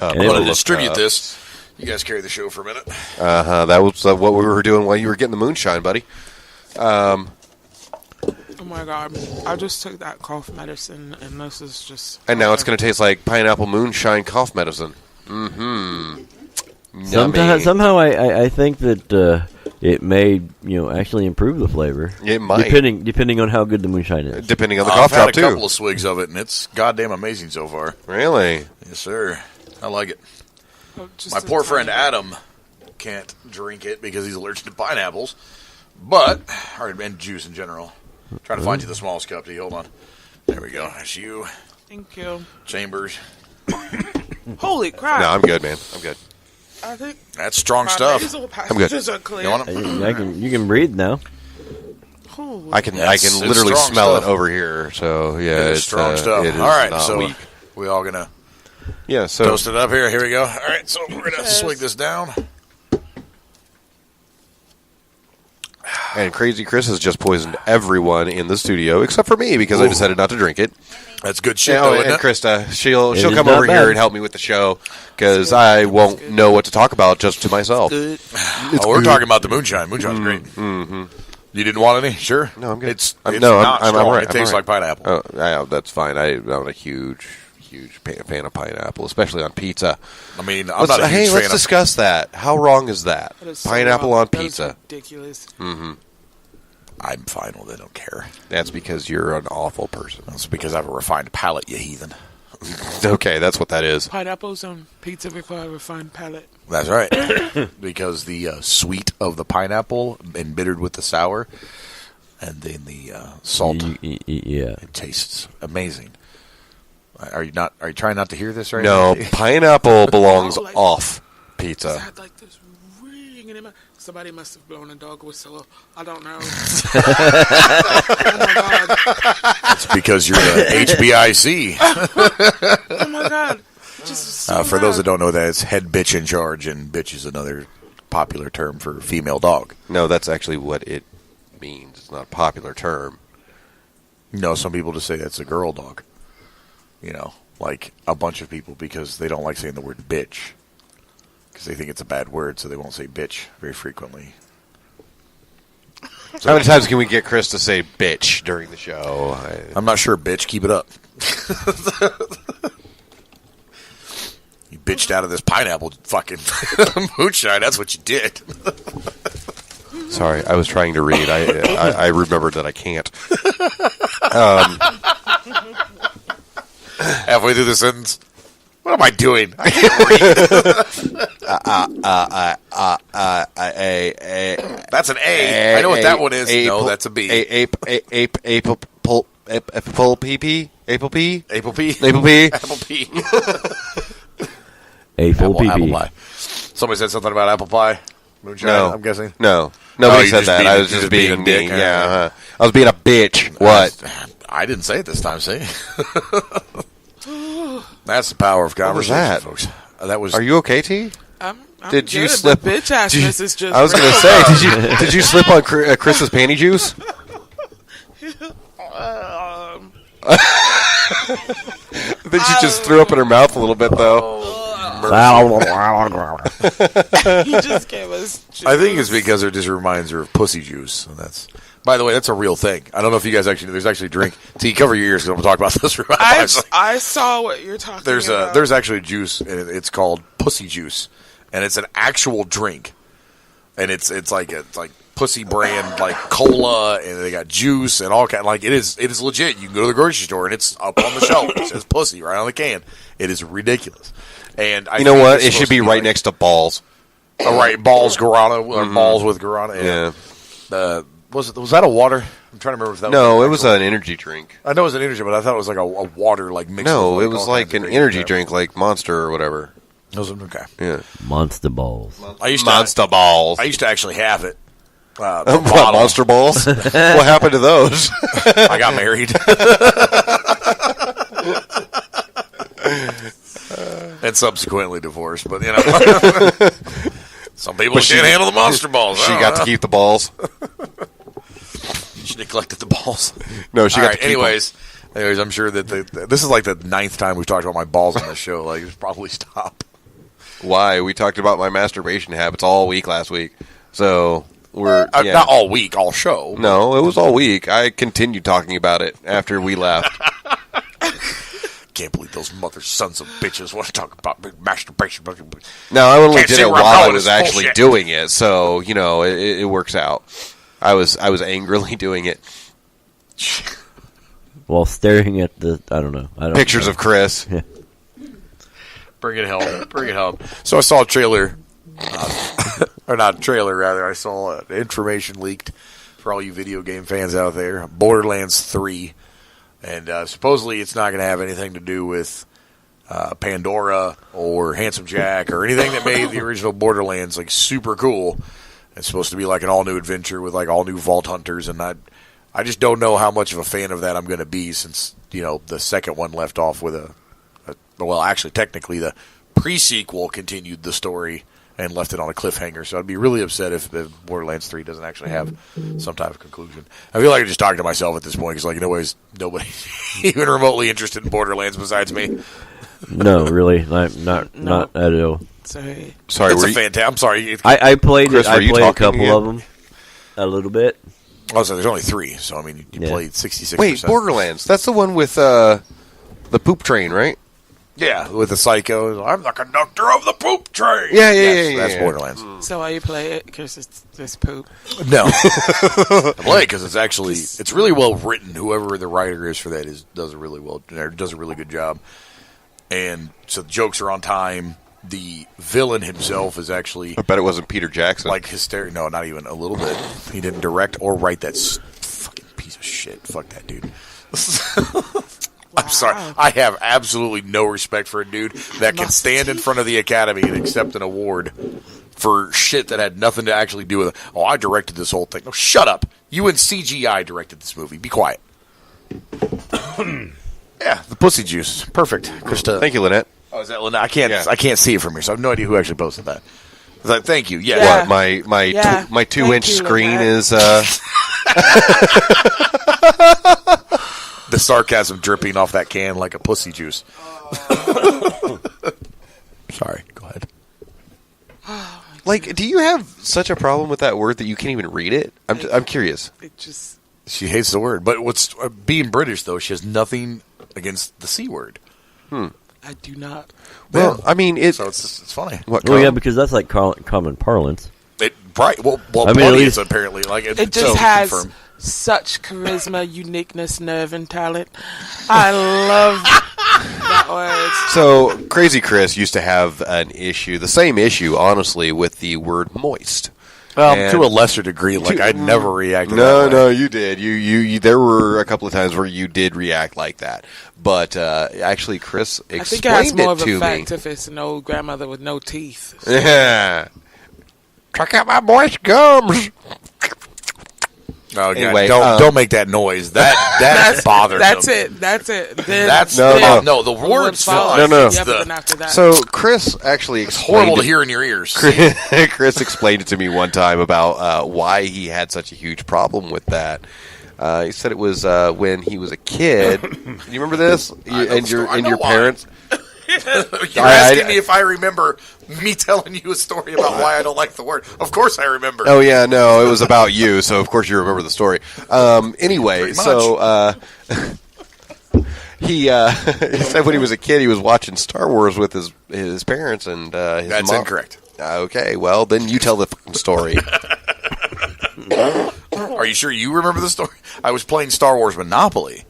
I'm going to distribute this. You guys carry the show for a minute. That was what we were doing while you were getting the moonshine, buddy. Oh my God! I just took that cough medicine, and this is just. And now it's going to taste like pineapple moonshine cough medicine. Mm-hmm. Somehow I think that it may actually improve the flavor. It might, depending on how good the moonshine is. Depending on the cough drop too. I've had a couple of swigs of it, and it's goddamn amazing so far. Really? Yes, sir. I like it. My poor friend Adam can't drink it because he's allergic to pineapples, and juice in general. I'm trying to find you the smallest cup. Hold on. There we go. That's you. Thank you. Chambers. Holy crap. No, I'm good, man. I'm good. I think that's strong stuff. I'm good. You can breathe now. Holy I can literally smell it over here. So yeah, it's strong stuff. It is all right, not so weak. we all gonna. Yeah, so toast it up here. Here we go. All right, so we're going to swig this down. And Crazy Chris has just poisoned everyone in the studio except for me because I decided not to drink it. That's good shit, though, isn't and it? Krista, she'll come over here and help me with the show because I won't know what to talk about just to myself. We're talking about the moonshine. Moonshine's great. Mm-hmm. You didn't want any? Sure. No, I'm good. It's not strong. Right, it tastes like pineapple. Oh, yeah, that's fine. I'm a huge fan of pineapple, especially on pizza. I mean, I'm not a huge fan let's discuss that. How wrong is that? Pineapple on pizza. Ridiculous. Mm-hmm. I'm fine with it. I don't care. That's because you're an awful person. That's because I have a refined palate, you heathen. Okay, that's what that is. Pineapples on pizza require a refined palate. That's right. Because the sweet of the pineapple embittered with the sour, and then the salt. Yeah. It tastes amazing. Are you trying not to hear this right now? No, pineapple belongs off pizza. I had like this ring in my. Somebody must have blown a dog whistle. I don't know. Oh my God! It's because you're the HBIC. Oh my God! For those that don't know that, it's head bitch in charge, and bitch is another popular term for female dog. No, that's actually what it means. It's not a popular term. No, some people just say that's a girl dog. Like a bunch of people because they don't like saying the word bitch because they think it's a bad word, so they won't say bitch very frequently. So how many times can we get Chris to say bitch during the show? I'm not sure, bitch. Keep it up. You bitched out of this pineapple fucking moonshine. That's what you did. Sorry, I was trying to read. I remembered that I can't. halfway through the sentence. What am I doing? I can't read. That's an A. I know what that one is. No, that's a B. Apple pee. Apple pee. Apple pee. Apple pee. Apple pie. Somebody said something about apple pie. No, I'm guessing. No, nobody said that. I was just being mean. Yeah, I was being a bitch. What? I didn't say it this time. See, that's the power of conversation, folks. That was. Are you okay, T? Did you slip? Bitch assness is just. I was going to say, did you slip on Chris's panty juice? I think she just threw up in her mouth a little bit, though. He just gave us juice. I think it's because it just reminds her of pussy juice. And that's, by the way, that's a real thing. I don't know if you guys actually know. There's actually a drink. T, cover your ears because I'm going to talk about this. I saw what you're talking about. There's actually a juice, and it's called pussy juice. And it's an actual drink. And it's like pussy brand, like cola, and they got juice and all kind. Like it is legit. You can go to the grocery store and it's up on the shelf. It says pussy right on the can. It is ridiculous. And you know what? It should be right next to balls. Oh, right, balls guarana or balls with guarana. Yeah. Was that a water? I'm trying to remember if that. No, it was an energy drink. I know it was an energy, but I thought it was like a water like mixed. No, with, it was like an energy drink, like Monster or whatever. Those are okay. Yeah, Monster balls. Monster balls. I used to actually have it. What, Monster balls? What happened to those? I got married. And subsequently divorced, but you know, some people can't handle the monster balls. She got to keep the balls. She neglected the balls. No, she got to keep anyways, I'm sure that this is like the 9th time we've talked about my balls on this show. Like, it's probably stop. Why? We talked about my masturbation habits all week last week. So we're not all week, all show. No, it was all week. I continued talking about it after we left. Can't believe those mother sons of bitches want to talk about masturbation. No, I only did it while I was actually doing it, so you know it works out. I was angrily doing it while staring at the pictures of Chris. Yeah. Bring it home. So I saw a trailer, or not a trailer, rather. I saw information leaked for all you video game fans out there. Borderlands 3. And supposedly it's not going to have anything to do with Pandora or Handsome Jack or anything that made the original Borderlands like super cool. It's supposed to be like an all-new adventure with like all-new Vault Hunters, and I just don't know how much of a fan of that I'm going to be since, you know, the second one left off with well, actually, technically the pre-sequel continued the story and left it on a cliffhanger. So I'd be really upset if the Borderlands 3 doesn't actually have some type of conclusion. I feel like I just talked to myself at this point because, like, nobody even remotely interested in Borderlands besides me. No, really, not at all. Sorry, it's a fantastic. I'm sorry. I played Chris, it. I played a couple of them, a little bit. Oh, so there's only 3. So I mean, you played 66%. Wait, Borderlands? That's the one with the poop train, right? Yeah, with the psycho. I'm the conductor of the poop train. Yeah. That's Borderlands. So why you play it? Because it's poop? No. I play it because it's really well written. Whoever the writer is for that does a really good job. And so the jokes are on time. The villain himself is actually... I bet it wasn't Peter Jackson. Like hysterical. No, not even a little bit. He didn't direct or write that fucking piece of shit. Fuck that dude. Wow. I'm sorry. I have absolutely no respect for a dude that can stand in front of the Academy and accept an award for shit that had nothing to actually do with it. Oh, I directed this whole thing. No, shut up. You and CGI directed this movie. Be quiet. Yeah, the pussy juice. Perfect. Krista. Thank you, Lynette. Oh, is that Lynette? I can't see it from here, so I have no idea who actually posted that. Like, thank you. Yeah. What, my 2-inch screen is... The sarcasm dripping off that can like a pussy juice. Sorry, go ahead. Like, do you have such a problem with that word that you can't even read it? I'm curious. She hates the word, but what's being British though? She has nothing against the C word. I do not. Well, I mean, so it's funny. Yeah, because that's like common parlance. Right. Well, I mean, is apparently like it just has such charisma, uniqueness, nerve, and talent. I love that Lord. So, Crazy Chris used to have an issue, the same issue, honestly, with the word moist. Well, to a lesser degree, like I'd never reacted. No, you did. You. There were a couple of times where you did react like that, but actually, Chris explained I think it has more of a effect if it's an old grandmother with no teeth. So. Yeah. Check out my moist gums. Oh, anyway, don't make that noise. That's bothersome. That's it. No. The words fine. No. That. So Chris actually it's horrible to hear in your ears. Chris explained it to me one time about why he had such a huge problem with that. He said it was when he was a kid. You remember this? Your parents. You're asking me if I remember me telling you a story about why I don't like the word. Of course I remember. Oh, yeah, no, it was about you, so of course you remember the story. Anyway, so he said when he was a kid he was watching Star Wars with his parents and his That's mom. Incorrect. Okay, well, then you tell the fucking story. Are you sure you remember the story? I was playing Star Wars Monopoly.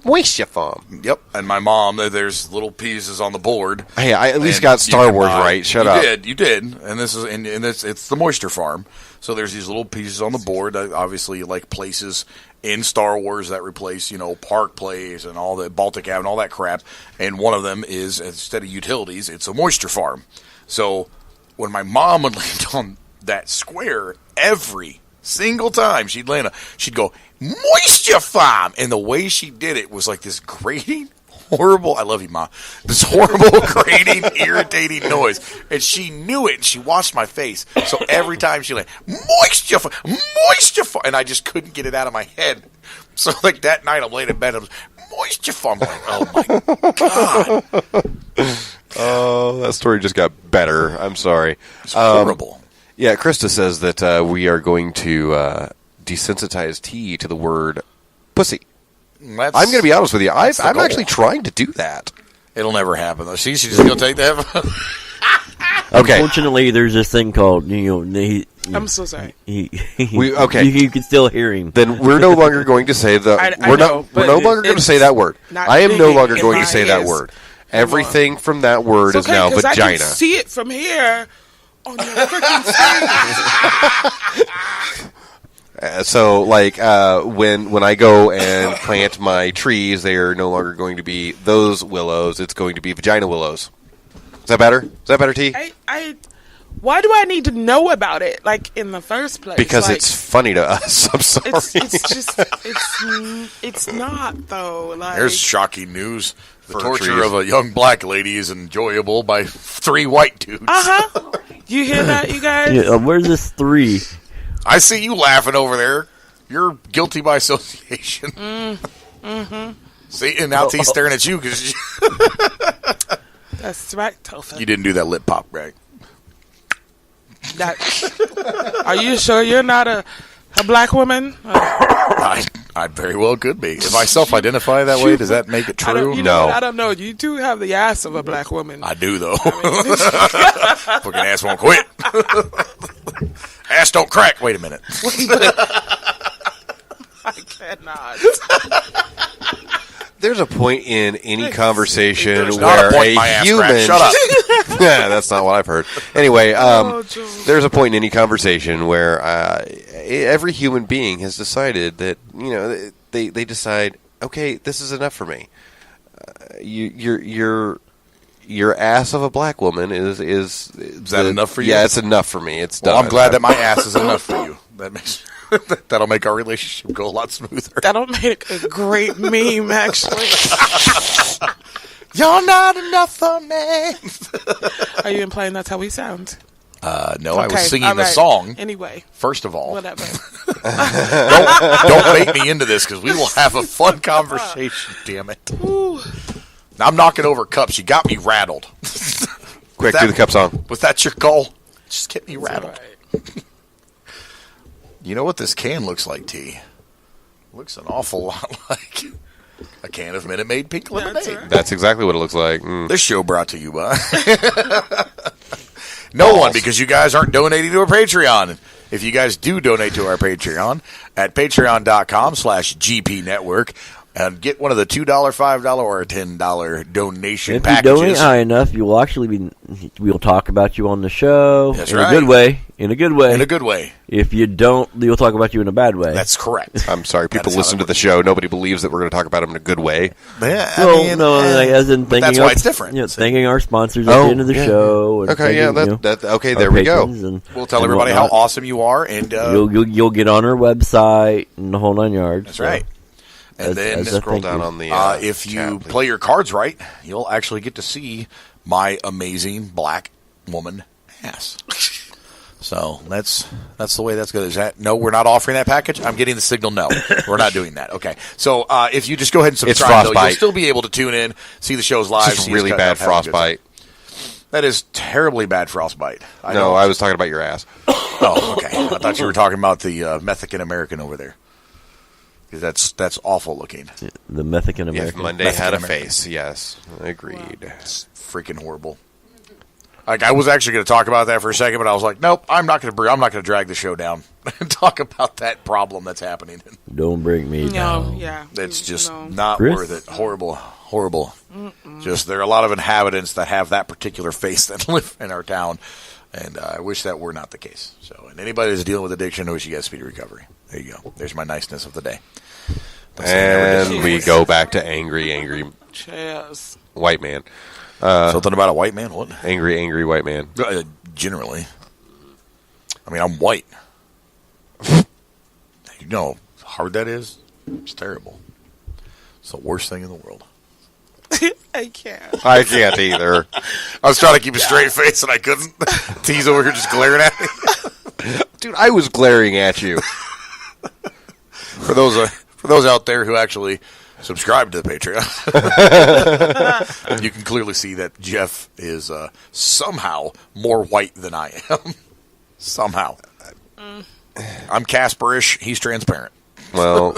Moisture farm. Yep, and my mom, there's little pieces on the board. Hey, I at least got Star Wars right. Shut up. You did, and this is and it's the moisture farm. So there's these little pieces on the board, obviously like places in Star Wars that replace, Park Place and all the Baltic Ave and all that crap. And one of them is, instead of utilities, it's a moisture farm. So when my mom would land on that square, every single time she'd land on, she'd go, moisture farm. And the way she did it was like this grating, horrible, I love you, Ma, this horrible, grating, irritating noise. And she knew it, and she watched my face. So every time she landed, moisture farm, and I just couldn't get it out of my head. So like that night I'm laying in bed, I'm moisture farm. I'm like, oh my God. Oh, that story just got better. I'm sorry. It's horrible. Yeah, Krista says that we are going to desensitize T to the word pussy. I'm going to be honest with you. I'm actually trying to do that. It'll never happen, though. She's just going to take that. Okay. Unfortunately, there's this thing called, I'm so sorry. Okay. You can still hear him. Then we're no longer going to say we're no longer going to say that word. I am no longer going to say that word. Everything from that word is now vagina. I can see it from here on your freaking screen. So, like, when I go and plant my trees, they are no longer going to be those willows. It's going to be vagina willows. Is that better? Is that better, T? Why do I need to know about it, like, in the first place? Because it's funny to us. I'm sorry. It's not, though. Like, there's shocking news. The torture of a young black lady is enjoyable by 3 white dudes. Uh-huh. You hear that, you guys? Yeah, where's this 3? I see you laughing over there. You're guilty by association. Mm-hmm. See, and now T's staring at you because that's right, Topher. You didn't do that lip pop, right? Are you sure you're not a black woman? I very well could be. If I self-identify that way, does that make it true? I don't know. You do have the ass of a black woman. I do, though. Fucking ass won't quit. Ass don't crack. Wait a minute. I cannot. There's a point in any conversation where a human... Shut up. Yeah, that's not what I've heard. Anyway, there's a point in any conversation where every human being has decided that, they decide, okay, this is enough for me. Your ass of a black woman is that enough for you? Yeah, it's enough for me. It's done. Well, I'm glad that my ass is enough for you. That'll make our relationship go a lot smoother. That'll make a great meme, actually. You're not enough for me. Are you implying that's how we sound? No, okay, I was singing the song. Anyway. First of all. Whatever. don't bait me into this because we will have a fun conversation, damn it. Ooh. I'm knocking over cups. You got me rattled. Quick, do the cup song. Was that your goal? Just get me rattled. Right. You know what this can looks like, T? Looks an awful lot like a can of Minute Maid pink lemonade. That's exactly what it looks like. This show brought to you by no one, because you guys aren't donating to our Patreon. If you guys do donate to our Patreon at patreon.com/GP Network, and get one of the $2, $5, or $10 donation packages. If you donate high enough, you will actually we'll talk about you on the show. That's in right. a good way. In a good way. In a good way. If you don't, we'll talk about you in a bad way. That's correct. I'm sorry. People listen to the show. Nobody believes that we're going to talk about them in a good way. Yeah, as in thanking that's why it's different. Thanking our sponsors at the end of the show. Okay, okay, there we go. We'll tell everybody how awesome you are, and you'll get on our website and the whole 9 yards. That's right. And then scroll down on the if you play your cards right, you'll actually get to see my amazing black woman ass. So that's the way that's good. Is that no? We're not offering that package. I'm getting the signal. No, we're not doing that. Okay. So if you just go ahead and subscribe, though, you'll still be able to tune in, see the shows live. It's really bad frostbite. That is terribly bad frostbite. I was talking about your ass. Oh, okay. I thought you were talking about the Mexican American over there. That's awful looking. The Mexican American. If Monday had a face, yes, agreed. It's freaking horrible. Like I was actually going to talk about that for a second, but I was like, nope, I'm not going to drag the show down and talk about that problem that's happening. Don't bring me down. Yeah, it's just not worth it. Horrible. Mm-mm. Just there are a lot of inhabitants that have that particular face that live in our town, and I wish that were not the case. So, and anybody that's dealing with addiction, I wish you guys speedy recovery. There you go. There's my niceness of the day. And we go back to angry white man. Something about a white man? What? Angry white man. Generally. I mean, I'm white. You know how hard that is? It's terrible. It's the worst thing in the world. I can't either. I was trying to keep a straight face and I couldn't. T's over here just glaring at me. Dude, I was glaring at you. For those out there who actually subscribe to the Patreon, you can clearly see that Jeff is somehow more white than I am. Somehow. I'm Casperish. He's transparent. Well,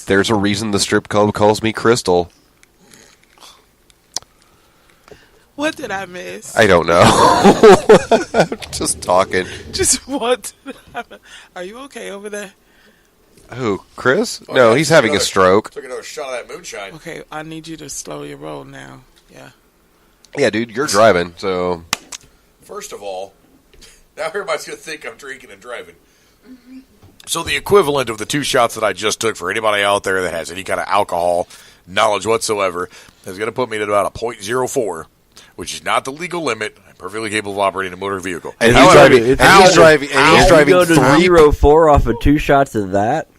there's a reason the strip club calls me Crystal. What did I miss? I don't know. I'm just talking. Just what did I miss? Are you okay over there? Who, Chris? No, he's having a stroke. Took another shot of that moonshine. Okay, I need you to slow your roll now. Yeah. Yeah, dude, you're driving, so... First of all, now everybody's going to think I'm drinking and driving. Mm-hmm. So the equivalent of the 2 shots that I just took for anybody out there that has any kind of alcohol knowledge whatsoever is going to put me at about a 0.04, which is not the legal limit. I'm perfectly capable of operating a motor vehicle. And he's driving 304 off of 2 shots of that.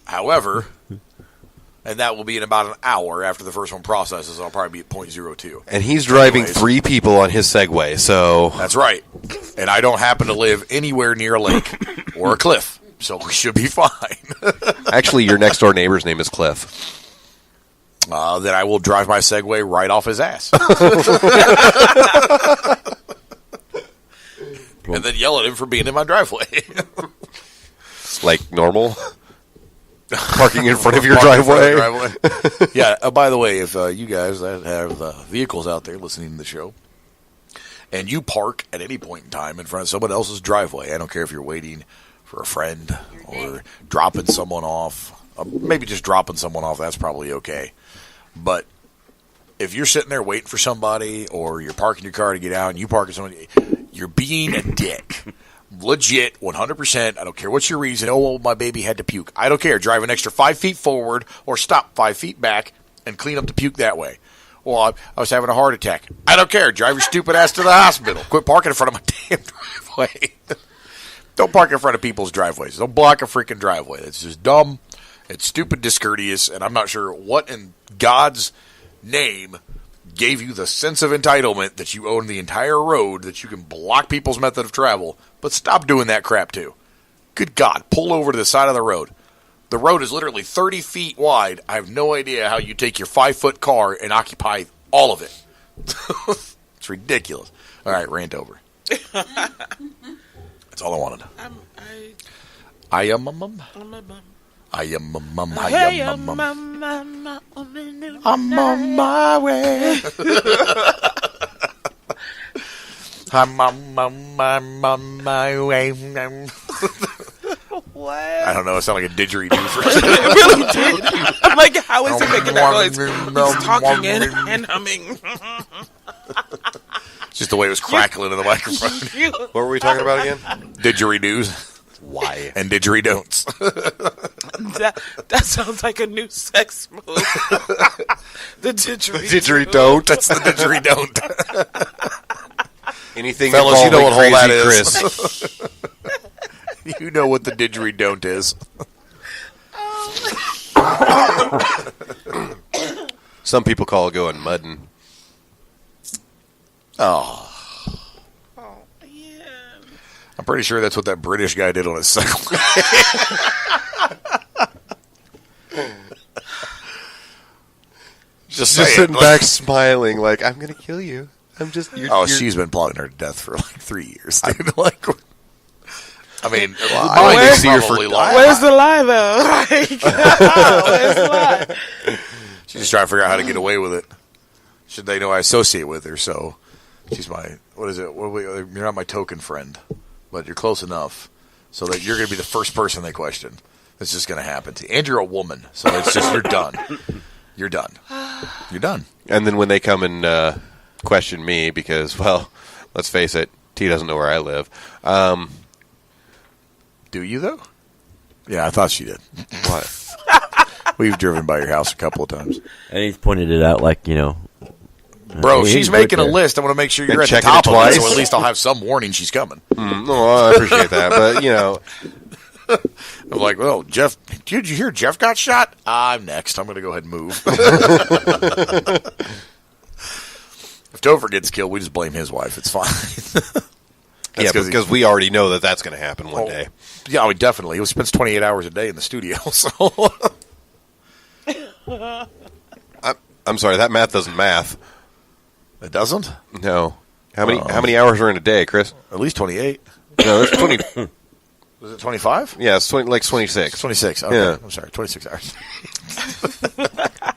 However, and that will be in about an hour after the first one processes. I'll probably be at 0.02. And he's driving 3 people on his Segway, so... That's right. And I don't happen to live anywhere near a lake or a cliff, so we should be fine. Actually, your next-door neighbor's name is Cliff. Then I will drive my Segway right off his ass. And then yell at him for being in my driveway. Like normal? Parking in front of your driveway? Yeah, by the way, if you guys that have vehicles out there listening to the show, and you park at any point in time in front of someone else's driveway, I don't care if you're waiting for a friend or dropping someone off, maybe just dropping someone off, that's probably okay. But if you're sitting there waiting for somebody or you're parking your car to get out and you park at somebody, you're being a dick. Legit, 100%. I don't care what's your reason. Oh, my baby had to puke. I don't care. Drive an extra 5 feet forward or stop 5 feet back and clean up the puke that way. Well, I was having a heart attack. I don't care. Drive your stupid ass to the hospital. Quit parking in front of my damn driveway. Don't park in front of people's driveways. Don't block a freaking driveway. It's just dumb. It's stupid, discourteous, and I'm not sure what in God's name gave you the sense of entitlement that you own the entire road, that you can block people's method of travel, but stop doing that crap too. Good God, pull over to the side of the road. The road is literally 30 feet wide. I have no idea how you take your 5-foot car and occupy all of it. It's ridiculous. All right, rant over. That's all I wanted. I am a mum. I am a mum. I'm on my way. I'm on my way. What? I don't know. It sounded like a didgeridoo for a It really did. I'm like, how is he making that noise? He's talking and humming. Just the way it was crackling in the microphone. What were we talking about again? Didgeridoos. Why? And didgeridon'ts. That sounds like a new sex move. The didgeridoo. Didgeridoo. That's the didgeridon't. Anything fellas, you know what hole that is. Chris. You know what the didgeridon't is. Some people call it going mudding. Oh, yeah. I'm pretty sure that's what that British guy did on his cycle. Just sitting back smiling like, I'm going to kill you. She's been plotting her deth for like 3 years. Dude. Like, I mean, where's the lie, though? Like, where's the lie? She's just trying to figure out how to get away with it. Should they know I associate with her? So she's my, what is it? You're not my token friend, but you're close enough so that you're going to be the first person they question. That's just going to happen to you. And you're a woman, so it's just, you're done. You're done. You're done. And then when they come and question me, because, well, let's face it, T doesn't know where I live. Do you, though? Yeah, I thought she did. What? We've driven by your house a couple of times. And he's pointed it out like, Bro, she's making a list. I want to make sure you're at the top of it, so at least I'll have some warning she's coming. I appreciate that, but, I'm like, well, Jeff, did you hear Jeff got shot? I'm next. I'm going to go ahead and move. If Topher gets killed, we just blame his wife. It's fine. Yeah, because we already know that that's going to happen one day. Yeah, definitely. He spends 28 hours a day in the studio, so... I'm sorry, that math doesn't math. It doesn't? No. How many hours are in a day, Chris? At least 28. No, there's 20... Was it 25? Yeah, it's 26. 26. Okay. Yeah. I'm sorry, 26 hours.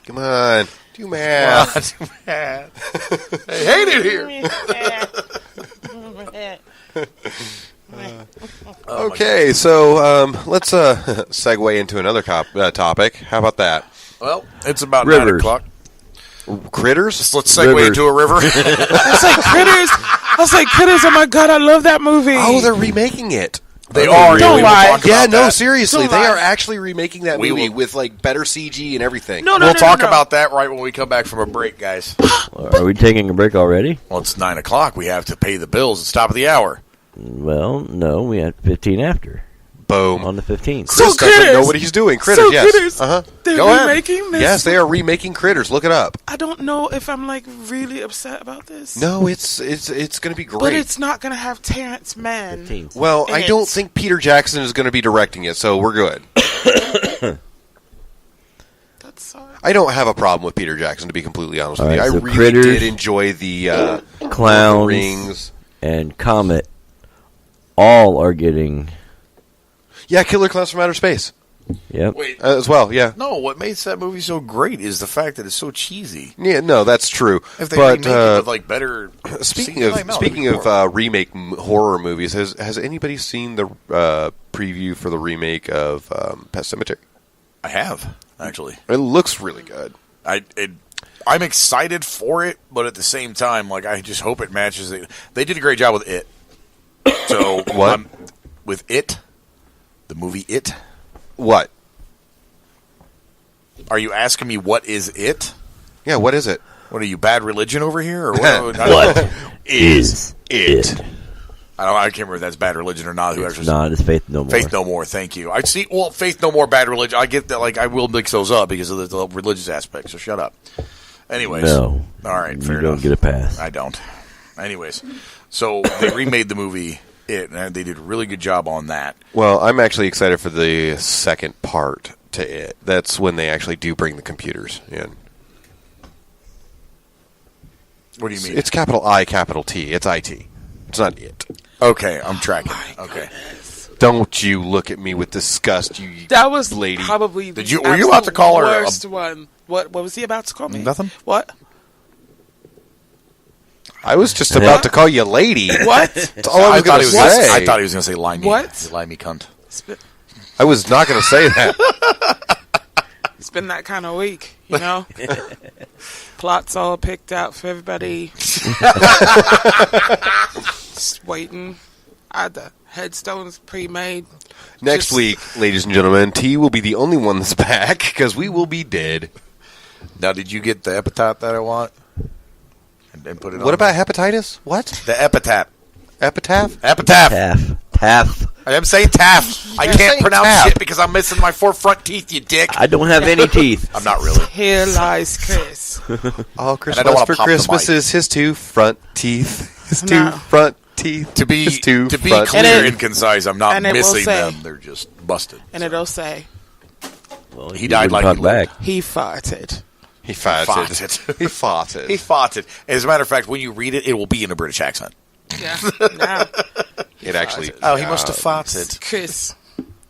Come on. Do math. Do math. I hate it here. Okay, so let's segue into another topic. How about that? Well, it's about Rivers. 9 o'clock. Critters? Let's segue into a river. I was like, Critters, oh my God, I love that movie. Oh, they're remaking it. They are. Don't lie. Yeah, no, seriously. They are actually remaking that movie with like better CG and everything. We'll talk about that right when we come back from a break, guys. Are we taking a break already? Well, it's 9 o'clock. We have to pay the bills. It's top of the hour. Well, no, we had 15 after. Boom. On the 15th. Chris doesn't know what he's doing. Critters, yes. Critters. They're remaking this? Yes, they are remaking Critters. Look it up. I don't know if I'm like really upset about this. No, it's going to be great. But it's not going to have Terrence Mann. 15th. Well, I don't think Peter Jackson is going to be directing it, so we're good. That's sorry. I don't have a problem with Peter Jackson, to be completely honest with you. So I really Critters, did enjoy the Clowns, Rings, and Comet. All are getting... Yeah, Killer Clowns from Outer Space. Yep. Wait, as well, yeah. No, what makes that movie so great is the fact that it's so cheesy. Yeah, no, that's true. If they remake it with like better... Speaking of remake horror movies, has anybody seen the preview for the remake of Pet Sematary? I have, actually. It looks really good. I'm excited for it, but at the same time, like I just hope it matches it. They did a great job with It. So what? With It? The movie It? What? Are you asking me what is It? Yeah, what is it? What are you, Bad Religion over here? Or what is it? I can't remember if that's Bad Religion or not. It's not. It's Faith No More. Faith No More, thank you. I see. Well, Faith No More, Bad Religion. I get that. Like, I will mix those up because of the religious aspect, so shut up. Anyways. No. All right, fair enough. You don't get a pass. I don't. Anyways. So, they remade the movie It, and they did a really good job on that. Well, I'm actually excited for the second part to It. That's when they actually do bring the computers in. What do you mean? It's capital I, capital T. It's IT. It's not It. Okay, I'm tracking. Okay. Don't you look at me with disgust, you That was lady. probably were you about to call her worst one. What was he about to call me? Nothing. What? I was just about to call you lady. What? That's all I was going to say. I thought he was going to say lie me. What? Lie me cunt. I was not going to say that. It's been that kind of week, you know? Plots all picked out for everybody. Just waiting. I had the headstones pre-made. Next week, ladies and gentlemen, T will be the only one that's back because we will be dead. Now, did you get the epitaph that I want? And put it. What about hepatitis? What? The epitaph. Epitaph? Epitaph. Taff. I'm saying taff. I can't pronounce shit because I'm missing my 4 front teeth, you dick. I don't have any teeth. I'm not really. Here lies Chris. All Chris wants for Christmas is his 2 front teeth. His 2 front teeth. To be clear and concise, I'm not missing them. They're just busted. And it'll say, well, he died like he lived. He farted. He farted. He farted. He farted. As a matter of fact, when you read it, it will be in a British accent. Yeah. No. It actually. Oh, he must have farted. Chris.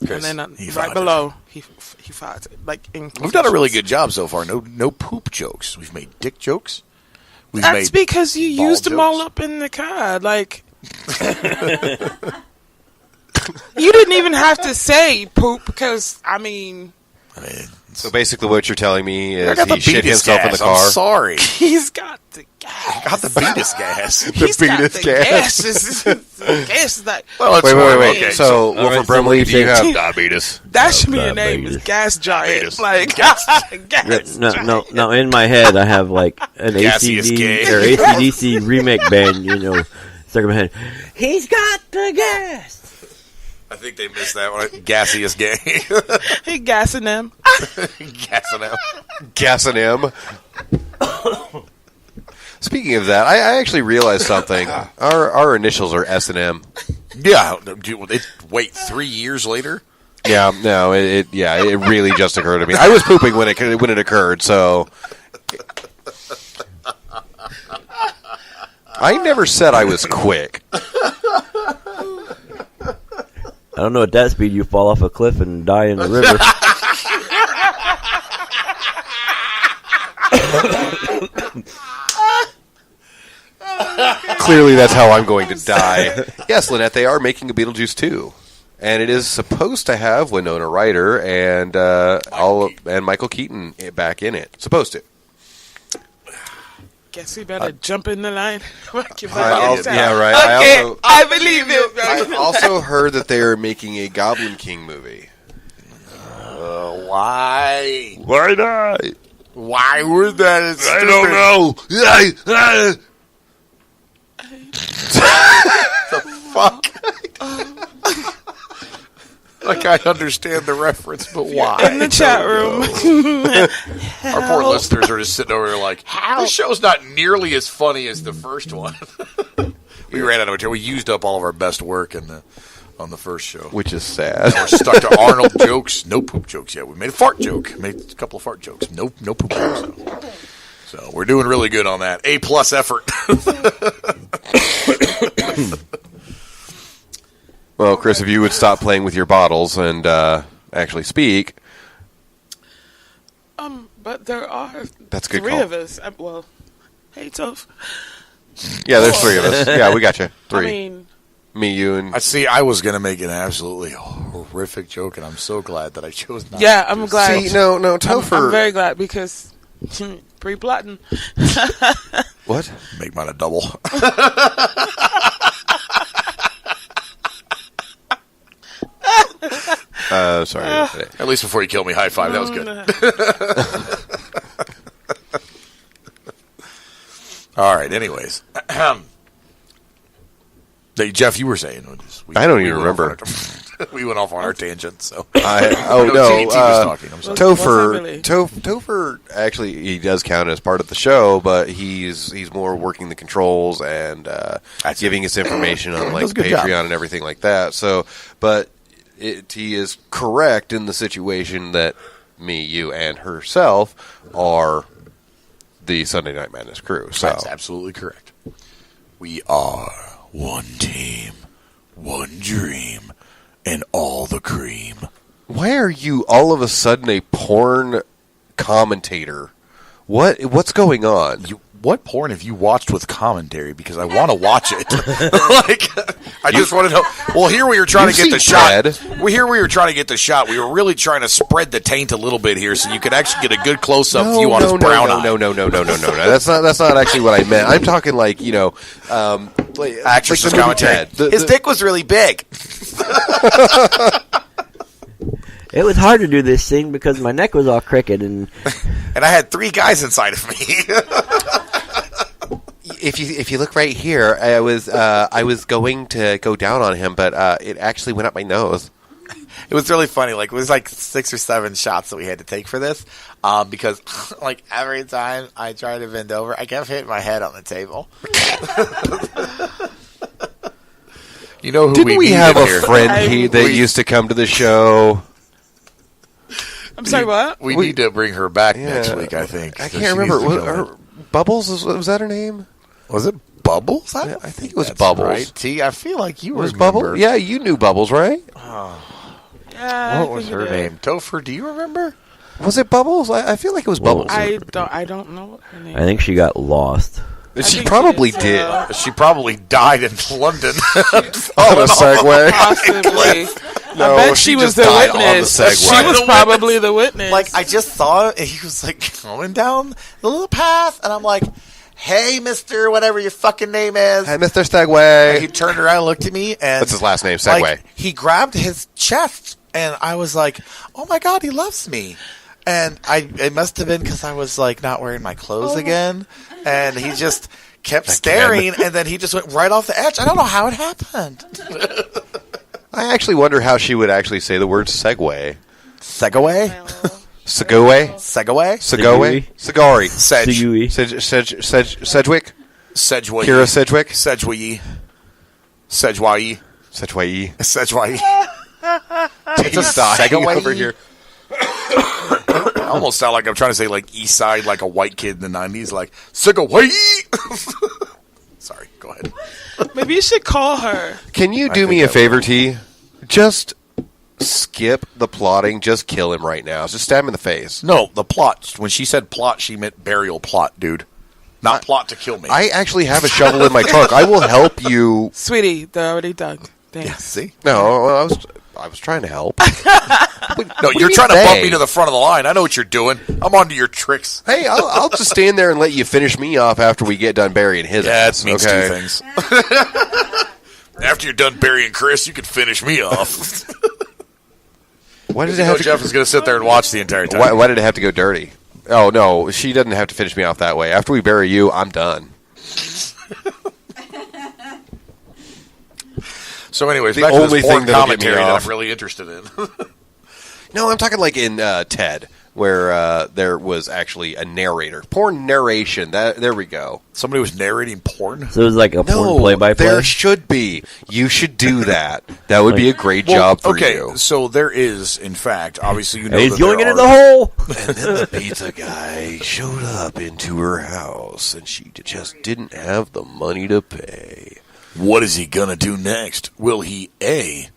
And then right below, he farted. Like we've done a really good job so far. No poop jokes. We've made dick jokes. That's because you used them all up in the car. Like, you didn't even have to say poop because, I mean. So basically what you're telling me is he shit himself in the car? I'm sorry. He's got the gas. He got the beatus gas. He's got the gas. Gas is like... Well, wait. Okay. So, Wilford Brimley, do you have diabetes? That should be your name, is Gas Giant. Like, gas. No, in my head, I have like an AC/DC remake band, you know, stuck in my head. He's got the gas. I think they missed that one. Gaseous gay. He gassing them. Gassing him. Speaking of that, I actually realized something. Our initials are S&M. Yeah. Wait, 3 years later? Yeah, no, it really just occurred to me. I was pooping when it occurred, so I never said I was quick. I don't know at that speed you fall off a cliff and die in the river. Clearly that's how I'm going to die. Yes, Lynette, they are making a Beetlejuice 2. And it is supposed to have Winona Ryder and Michael Keaton back in it. Supposed to. Guess we better jump in the line. Yeah, right. Okay, I believe it. I also heard that they are making a Goblin King movie. Why? Why not? Why would that? I don't know. The fuck? Like, I understand the reference, but why? In the chat room. Our poor listeners are just sitting over there like, this show's not nearly as funny as the first one. We ran out of material. We used up all of our best work on the first show. Which is sad. We're stuck to Arnold jokes. No poop jokes yet. We made a fart joke. Made a couple of fart jokes. No poop jokes. So we're doing really good on that. A+ effort. Well, Chris, if you would stop playing with your bottles and actually speak. But there are That's good 3 call. of us. Well, hey, Toph. Yeah, there's 3 of us. Yeah, we got you. 3. I mean, me, you, and... I was going to make an absolutely horrific joke, and I'm so glad that I chose not yeah, I'm glad. See, no, Topher... I'm very glad, because pre-plotting. What? Make mine a double. Sorry. At least before you kill me, high five. That was good. All right. Anyways, Jeff, you were saying. I don't even remember. We went off on our tangent. So. No. TNT was talking. I'm sorry. Topher actually he does count as part of the show, but he's more working the controls and giving us information on like Patreon and everything like that. So, but. He is correct in the situation that me, you, and herself are the Sunday Night Madness crew. So. That's absolutely correct. We are one team, one dream, and all the cream. Why are you all of a sudden a porn commentator? What's going on? What porn have you watched with commentary? Because I want to watch it. I just wanted to. Well, here we were trying to get the shot. Here we were trying to get the shot. We were really trying to spread the taint a little bit here, so you could actually get a good close-up view on his brown eye. No. That's not actually what I meant. I'm talking like actress commentary. His dick was really big. It was hard to do this thing because my neck was all crooked and I had 3 guys inside of me. If you look right here, I was going to go down on him, but it actually went up my nose. It was really funny. Like, it was like 6 or 7 shots that we had to take for this, because like every time I tried to bend over, I kept hitting my head on the table. You know who Didn't we have a friend that used to come to the show? I'm sorry, what? We need to bring her back next week, I think. I can't remember. Bubbles, was that her name? Was it Bubbles? I think it was Bubbles. Right. T, I feel like you was Bubbles. Yeah, you knew Bubbles, right? Oh. Yeah, what was her name? Topher, do you remember? Was it Bubbles? I feel like it was Bubbles. I don't know her name. I think she got lost. She probably did. She probably died in London. On a Segway. Possibly. No, I bet she was the witness. She was probably the witness. Like, I just saw it, and he was like going down the little path, and I'm like, "Hey, Mr. whatever your fucking name is." Hey, Mr. Segway. And he turned around and looked at me, and what's his last name? Segway. Like, he grabbed his chest, and I was like, "Oh my god, he loves me." And it must have been because I was like not wearing my clothes again, and he just kept staring, and then he just went right off the edge. I don't know how it happened. I actually wonder how she would actually say the word Segway. Segway? Segway? Segway? Segway? Segari. Sedgwick? Sedgwick. Kira Sedgwick? Sedgwick. Sedgwick. Sedgwick. Sedgwick. It's a Segway over here. I almost sound like I'm trying to say like East Side, like a white kid in the 90s, like Segway. Sorry, go ahead. Maybe you should call her. Can you do me a favor, T? Just skip the plotting. Just kill him right now. Just stab him in the face. No, the plot. When she said plot, she meant burial plot, dude. Not plot to kill me. I actually have a shovel in my trunk. I will help you. Sweetie, they're already dug. Thanks. Yeah, see? No, I was trying to help. No, you're trying to bump me to the front of the line. I know what you're doing. I'm onto your tricks. Hey, I'll just stand there and let you finish me off after we get done burying his ass. That means two things. After you're done burying Chris, you can finish me off. Why did it have to Jeff is going to sit there and watch the entire time. Why did it have to go dirty? Oh, no, she doesn't have to finish me off that way. After we bury you, I'm done. So anyways, back to this porn commentary that I'm really interested in. No, I'm talking like in Ted, where there was actually a narrator. Porn narration. There we go. Somebody was narrating porn? So it was like a porn play-by-play? There should be. You should do that. That would be a great job for you. Okay, so there is, in fact, obviously you know he's that going into the hole! And then the pizza guy showed up into her house, and she just didn't have the money to pay. What is he going to do next? Will he, A,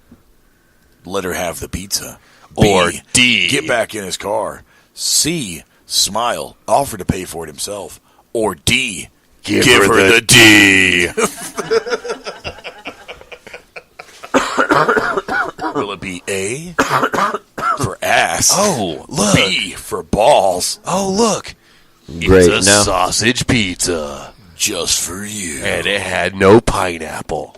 let her have the pizza? Or B, D, get back in his car? C, smile, offer to pay for it himself? Or D, give her the D? Will it be A, for ass? Oh, look. B, for balls? Oh, look. Great. It's a sausage pizza. Just for you. And it had no pineapple.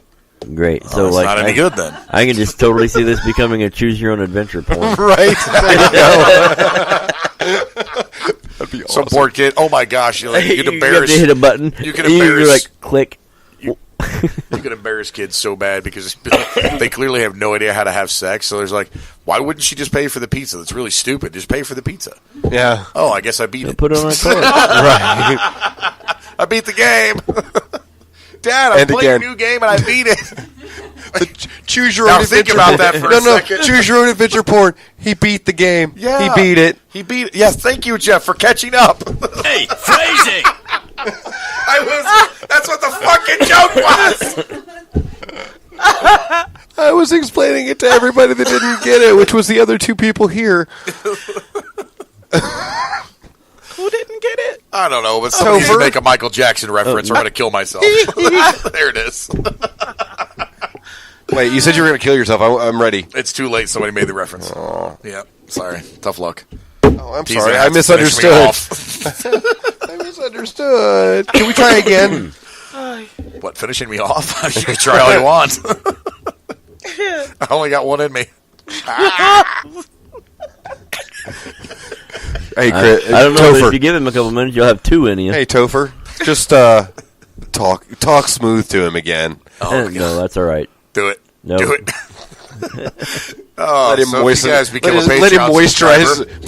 Great. So, it's not any good then. I can just totally see this becoming a choose-your-own-adventure porn. Right. There you go. That'd be awesome. Some poor kid. Oh my gosh! You can embarrass. You have to hit a button. You can embarrass. You're like click. You can embarrass kids so bad because they clearly have no idea how to have sex. So there's like, why wouldn't she just pay for the pizza? That's really stupid. Just pay for the pizza. Yeah. Oh, I guess I beat it. Put it on a card. Right. I beat the game. Dad, I'm playing a new game and I beat it. Choose your own adventure. Think about that for a second. Choose your own adventure porn. He beat the game. Yeah. He beat it. He beat it. Yes, thank you, Jeff, for catching up. Hey, phrasing. That's what the fucking joke was. I was explaining it to everybody that didn't get it, which was the other two people here. Who didn't get it? I don't know, but somebody needs to make a Michael Jackson reference or I'm going to kill myself. There it is. Wait, you said you were going to kill yourself. I'm ready. It's too late. Somebody made the reference. Oh. Yeah, sorry. Tough luck. Oh, I'm sorry. I misunderstood. I misunderstood. Can we try again? What, finishing me off? You can try all you want. I only got one in me. Hey, Chris, I don't know, but if you give him a couple minutes, you'll have two in you. Hey, Topher, just talk smooth to him again. Oh, no, that's all right. Do it. Nope. Do it. Let him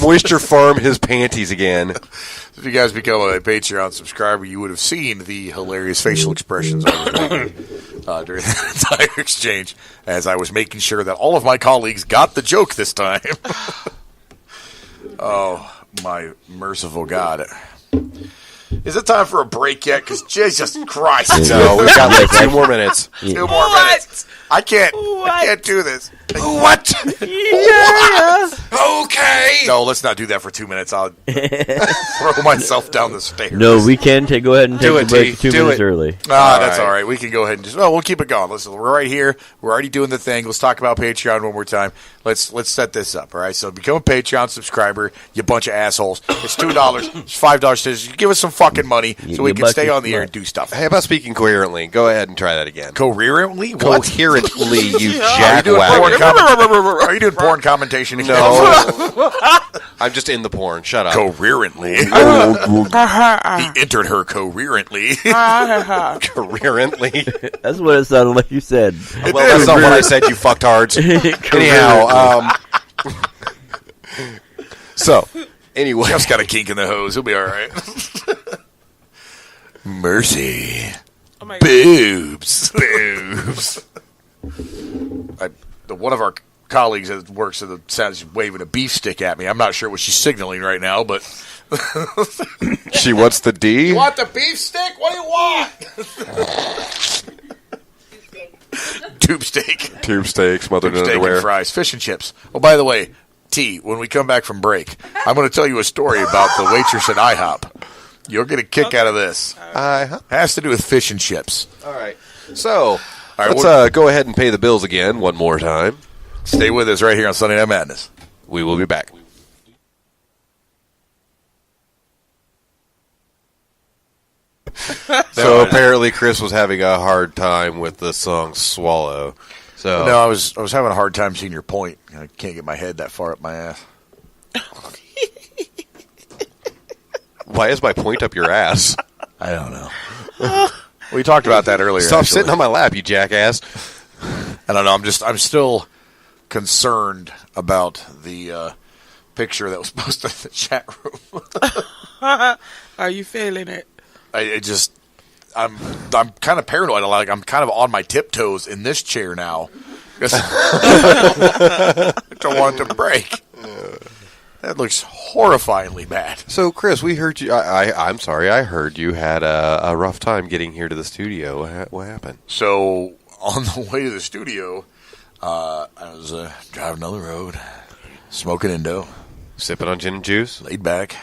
moisture farm his panties again. If you guys become a Patreon subscriber, you would have seen the hilarious facial expressions I was making during that entire exchange, as I was making sure that all of my colleagues got the joke this time. Oh, my merciful God. Is it time for a break yet? Because Jesus Christ. No, we've got like 2 more minutes. 2 more minutes. I can't do this. What? Yeah. Okay. No, let's not do that for 2 minutes. I'll throw myself down the stairs. No, we can go ahead and take the break 2 minutes early. That's all right. We can go ahead and we'll keep it going. Listen, we're right here. We're already doing the thing. Let's talk about Patreon one more time. Let's set this up, all right? So become a Patreon subscriber, you bunch of assholes. It's $2. It's $5. Give us some fucking money so we can stay on the air and do stuff. How about speaking coherently? Go ahead and try that again. Coherently? What? Coherently, you jackwagon. Are you doing porn commentation again? No. I'm just in the porn. Shut up. Coherently. He entered her coherently. Coherently. That's what it sounded like you said. Well, that's not what I said, you fucktards. Anyhow, so, anyway. Jeff's got a kink in the hose. He'll be all right. Mercy. Oh my God. Boobs. One of our colleagues that works at the sounds is waving a beef stick at me. I'm not sure what she's signaling right now, but she wants the D. You want the beef stick? What do you want? Tube steak. Tube steak smothered in underwear. And fries, fish and chips. Oh, by the way, T, when we come back from break, I'm going to tell you a story about the waitress at IHOP. You'll get a kick out of this. IHOP has to do with fish and chips. All right. So, let's go ahead and pay the bills again one more time. Stay with us right here on Sunday Night Madness. We will be back. So apparently Chris was having a hard time with the song Swallow. So no, I was having a hard time seeing your point. I can't get my head that far up my ass. Why is my point up your ass? I don't know. We talked about that earlier. Stop sitting on my lap, you jackass. I don't know. I'm still concerned about the picture that was posted in the chat room. Are you feeling it? I'm kind of paranoid. Like I'm kind of on my tiptoes in this chair now. I don't want it to break. That looks horrifyingly bad. So, Chris, we heard you. I'm sorry. I heard you had a rough time getting here to the studio. What happened? So, on the way to the studio, I was driving down the road, smoking Indo, sipping on gin and juice, laid back.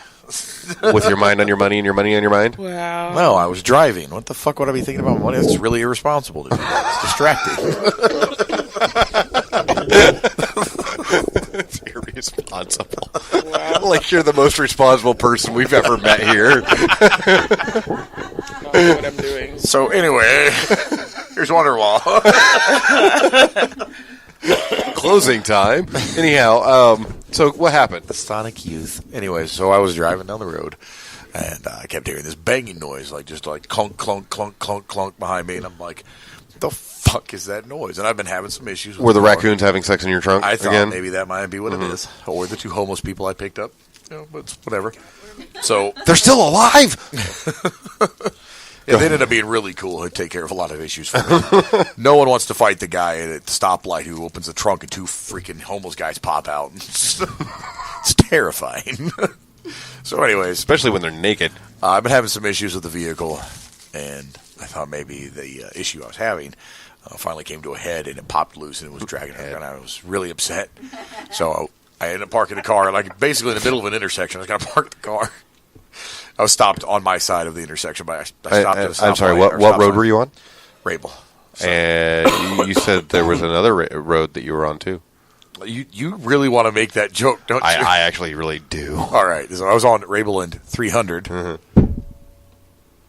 With your mind on your money and your money on your mind? Wow. No, I was driving. What the fuck would I be thinking about money? It's really irresponsible to do that. It's distracting. It's irresponsible. Wow. Like you're the most responsible person we've ever met here. I know what I'm doing. So anyway, here's Wonderwall. Closing time. Anyhow, so what happened? The Sonic Youth. Anyway, so I was driving down the road, and I kept hearing this banging noise, just clunk, clunk, clunk, clunk, clunk behind me, and I'm like, what the fuck is that noise? And I've been having some issues with Were the raccoons having sex in your trunk I thought again? Maybe that might be what it is. Or the 2 homeless people I picked up. But it's whatever. So they're still alive! Yeah, they ended up being really cool and take care of a lot of issues for me. No one wants to fight the guy at the stoplight who opens the trunk and 2 freaking homeless guys pop out. It's terrifying. So anyways. Especially when they're naked. I've been having some issues with the vehicle, and I thought maybe the issue I was having finally came to a head, and it popped loose and it was dragging her, and I was really upset. So I ended up parking the car, basically in the middle of an intersection. I was going to park the car. I was stopped on my side of the intersection, but I stopped at a stoplight. I'm sorry, what road were you on? Rabel. So. And you said there was another road that you were on, too. You really want to make that joke, don't you? I actually really do. All right. So I was on Rabeland 300. Mm-hmm.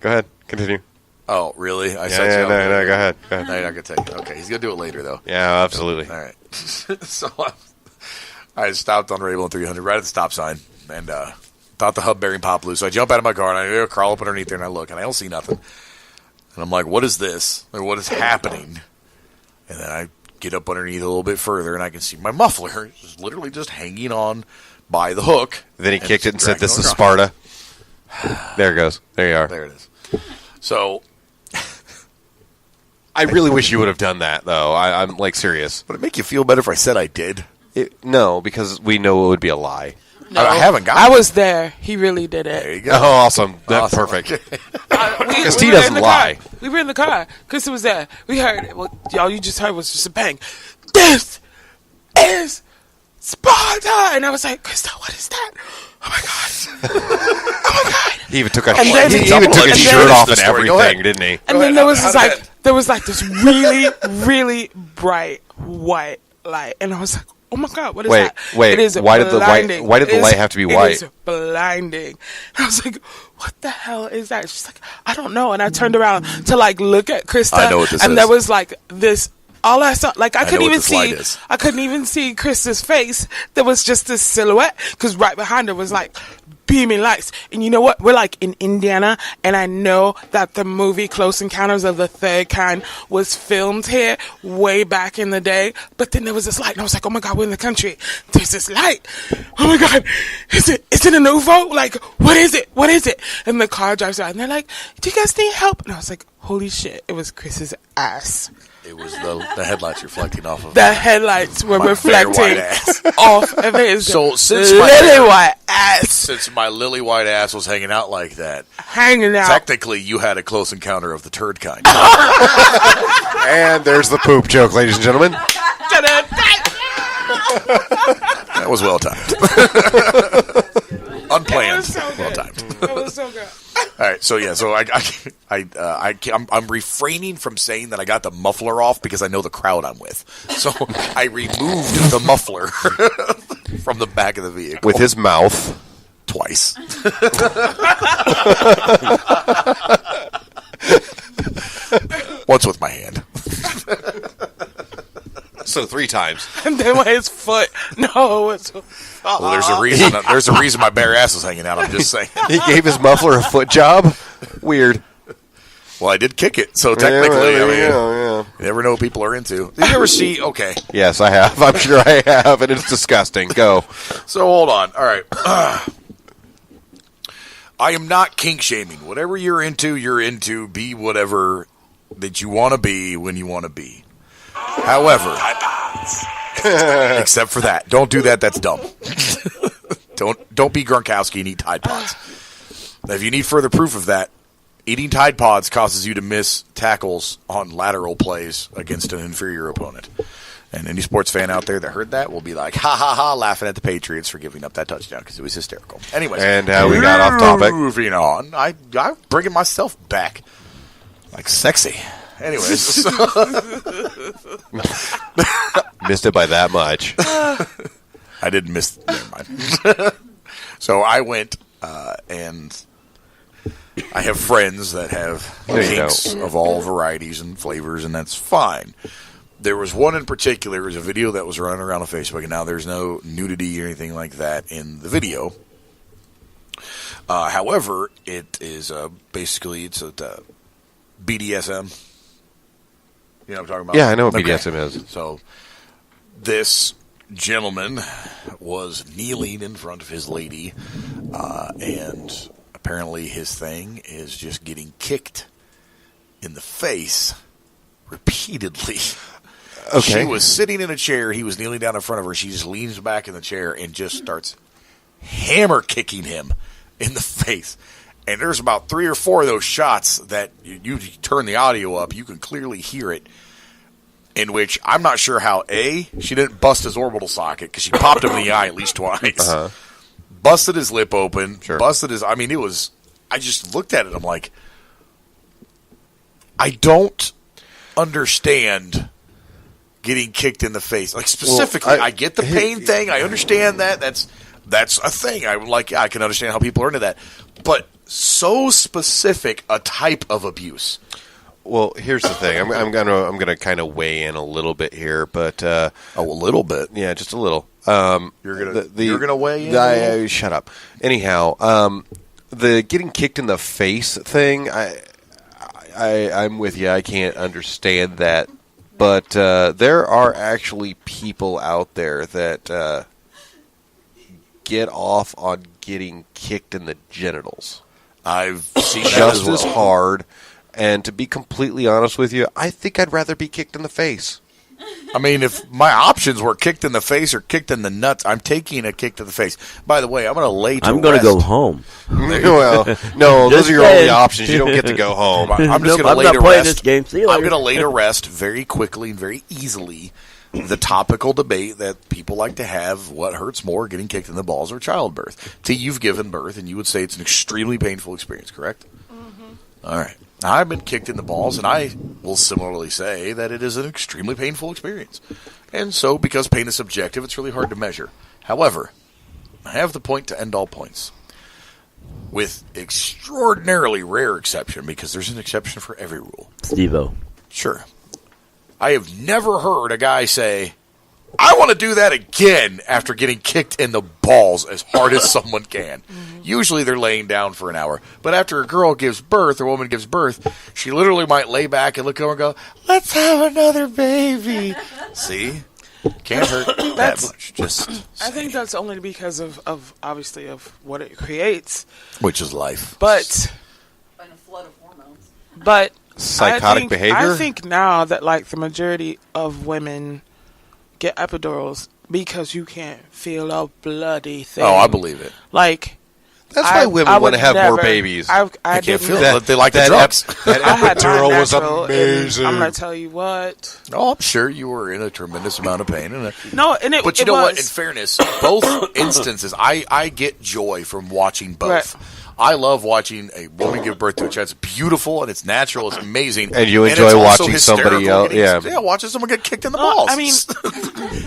Go ahead. Continue. Oh, really? No, go ahead. No, you're not going to take it. Okay, he's going to do it later, though. Yeah, absolutely. All right. So I stopped on Rabeland 300 right at the stop sign and thought the hub bearing popped loose. So I jump out of my car and I crawl up underneath there and I look and I don't see nothing. And I'm like, what is this? Like, what is happening? And then I get up underneath a little bit further and I can see my muffler is literally just hanging on by the hook. Then he kicked it and said, "This is Sparta." There it goes. There you are. There it is. So I really wish you would have done that, though. I'm like serious. Would it make you feel better if I said I did? No, because we know it would be a lie. No, I haven't got I was there. He really did it. There you go. Oh, awesome. That's perfect. Because he doesn't lie. We were in the car. Krista was there. We heard it. Well, y'all, you just heard was just a bang. This is Sparta! And I was like, Krista, what is that? Oh, my God. Oh, my God. He even took his shirt off and everything, didn't he? And then there was this really, really bright white light. And I was like, oh my God, what is that? Wait, why did the light have to be white? It is blinding. And I was like, what the hell is that? She's like, I don't know. And I turned around to like look at Krista. I know what this is. And there was like this, all I saw, like I couldn't even see Krista's face. There was just this silhouette because right behind her was like beaming lights. And you know what? We're like in Indiana, and I know that the movie Close Encounters of the Third Kind was filmed here way back in the day. But then there was this light, and I was like, oh my God, we're in the country. There's this light. Oh my God, is it an UFO? Like, what is it? What is it? And the car drives out, and they're like, do you guys need help? And I was like, holy shit, it was Chris's ass. It was the headlights reflecting off of the headlights were reflecting off of his lily white ass. Since my lily white ass was hanging out like that, technically you had a close encounter of the turd kind. And there's the poop joke, ladies and gentlemen. That was well timed. Unplanned. Well timed. That was so good. All right, so yeah, so I'm refraining from saying that I got the muffler off because I know the crowd I'm with. So I removed the muffler from the back of the vehicle with his mouth twice. Once with my hand. So 3 times. And then with his foot. No, it's... Well, there's a reason. There's a reason my bare ass is hanging out. I'm just saying. He gave his muffler a foot job. Weird. Well, I did kick it, so technically, you never know what people are into. Did you ever see? Okay. Yes, I have. I'm sure I have, and it's disgusting. Go. So hold on. All right. I am not kink shaming. Whatever you're into, you're into. Be whatever that you want to be when you want to be. However, except for that, don't do that. That's dumb. Don't be Gronkowski and eat Tide Pods. Now, if you need further proof of that, eating Tide Pods causes you to miss tackles on lateral plays against an inferior opponent. And any sports fan out there that heard that will be like, ha ha ha, laughing at the Patriots for giving up that touchdown because it was hysterical. Anyways, and how we got off topic. Moving on, I'm bringing myself back like sexy. Anyways, missed it by that much. I didn't miss. Never mind. So I went, and I have friends that have kinks of all varieties and flavors, and that's fine. There was one in particular. There was a video that was running around on Facebook, and now there's no nudity or anything like that in the video. However, it is basically it's a BDSM. You know what I'm talking about? Yeah, I know what BDSM is. So this gentleman was kneeling in front of his lady, and apparently his thing is just getting kicked in the face repeatedly. Okay. She was sitting in a chair. He was kneeling down in front of her. She just leans back in the chair and just starts hammer kicking him in the face. And there's about 3 or 4 of those shots that you turn the audio up, you can clearly hear it, in which I'm not sure how, A, she didn't bust his orbital socket, because she popped him in the eye at least twice. Uh-huh. Busted his lip open. Sure. Busted his, I mean, it was, I just looked at it, I'm like, I don't, understand getting kicked in the face. Like, specifically, I get the pain thing. I understand that. That's a thing. I can understand how people are into that. But so specific a type of abuse. Well, here's the thing. I'm gonna kind of weigh in a little bit here, but a little bit, yeah, just a little. You're gonna weigh in. Shut up. Anyhow, the getting kicked in the face thing. I'm with you. I can't understand that, but there are actually people out there that get off on getting kicked in the genitals. I've seen just as hard. And to be completely honest with you, I think I'd rather be kicked in the face. I mean, if my options were kicked in the face or kicked in the nuts, I'm taking a kick to the face. By the way, I'm going to lay to I'm going to go home. Well, no, those are your only options. You don't get to go home. I'm just going to lay to rest. This game. See you later. I'm going to lay to rest very quickly and very easily the topical debate that people like to have: what hurts more, getting kicked in the balls or childbirth? T, you've given birth, and you would say it's an extremely painful experience, correct? Mm-hmm. All right. I've been kicked in the balls, and I will similarly say that it is an extremely painful experience. And so, because pain is subjective, it's really hard to measure. However, I have the point to end all points. With extraordinarily rare exception, because there's an exception for every rule. Steve-O. Sure. I have never heard a guy say, I want to do that again after getting kicked in the balls as hard as someone can. Mm-hmm. Usually they're laying down for an hour. But after a girl gives birth, or a woman gives birth, she literally might lay back and look over and go, let's have another baby. See? Can't hurt that much. I think that's only because of obviously of what it creates. Which is life. But and a flood of hormones. But psychotic behavior? I think now that like the majority of women get epidurals because you can't feel a bloody thing. Oh, I believe it. Like, that's why women want to have more babies. I can't feel it. They like the drugs. That epidural was amazing. I'm going to tell you what. Oh, I'm sure you were in a tremendous amount of pain. But you know what? In fairness, both instances, I get joy from watching both. Right. I love watching a woman give birth to a child. It's beautiful and it's natural. It's amazing. And you enjoy watching somebody else. Yeah, watching someone get kicked in the balls. I mean,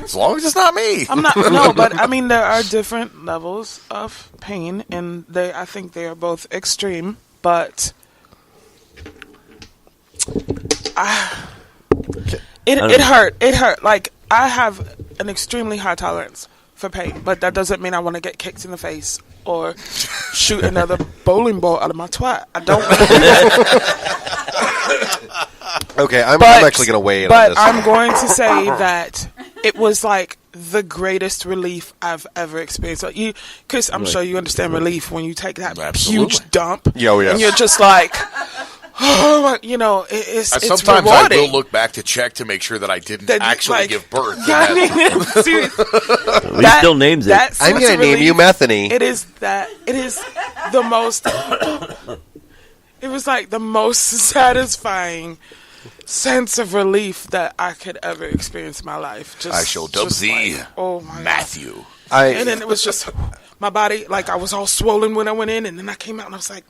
as long as it's not me. But I mean, there are different levels of pain, and I think they are both extreme. But it hurt. It hurt. Like, I have an extremely high tolerance for pain, but that doesn't mean I want to get kicked in the face or shoot another bowling ball out of my twat. I don't. Okay, I'm actually going to weigh in on this. But I'm going to say that it was like the greatest relief I've ever experienced. Like Chris, I'm sure you understand relief when you take that huge dump. Yeah, and you're just like, oh, it's sometimes rewarding. I will look back to check to make sure that I didn't actually give birth. He still names it. I'm going to name you Methany. It is the most. It was like the most satisfying sense of relief that I could ever experience in my life. I shall dub thee, Matthew. And then it was just my body, like I was all swollen when I went in, and then I came out and I was like,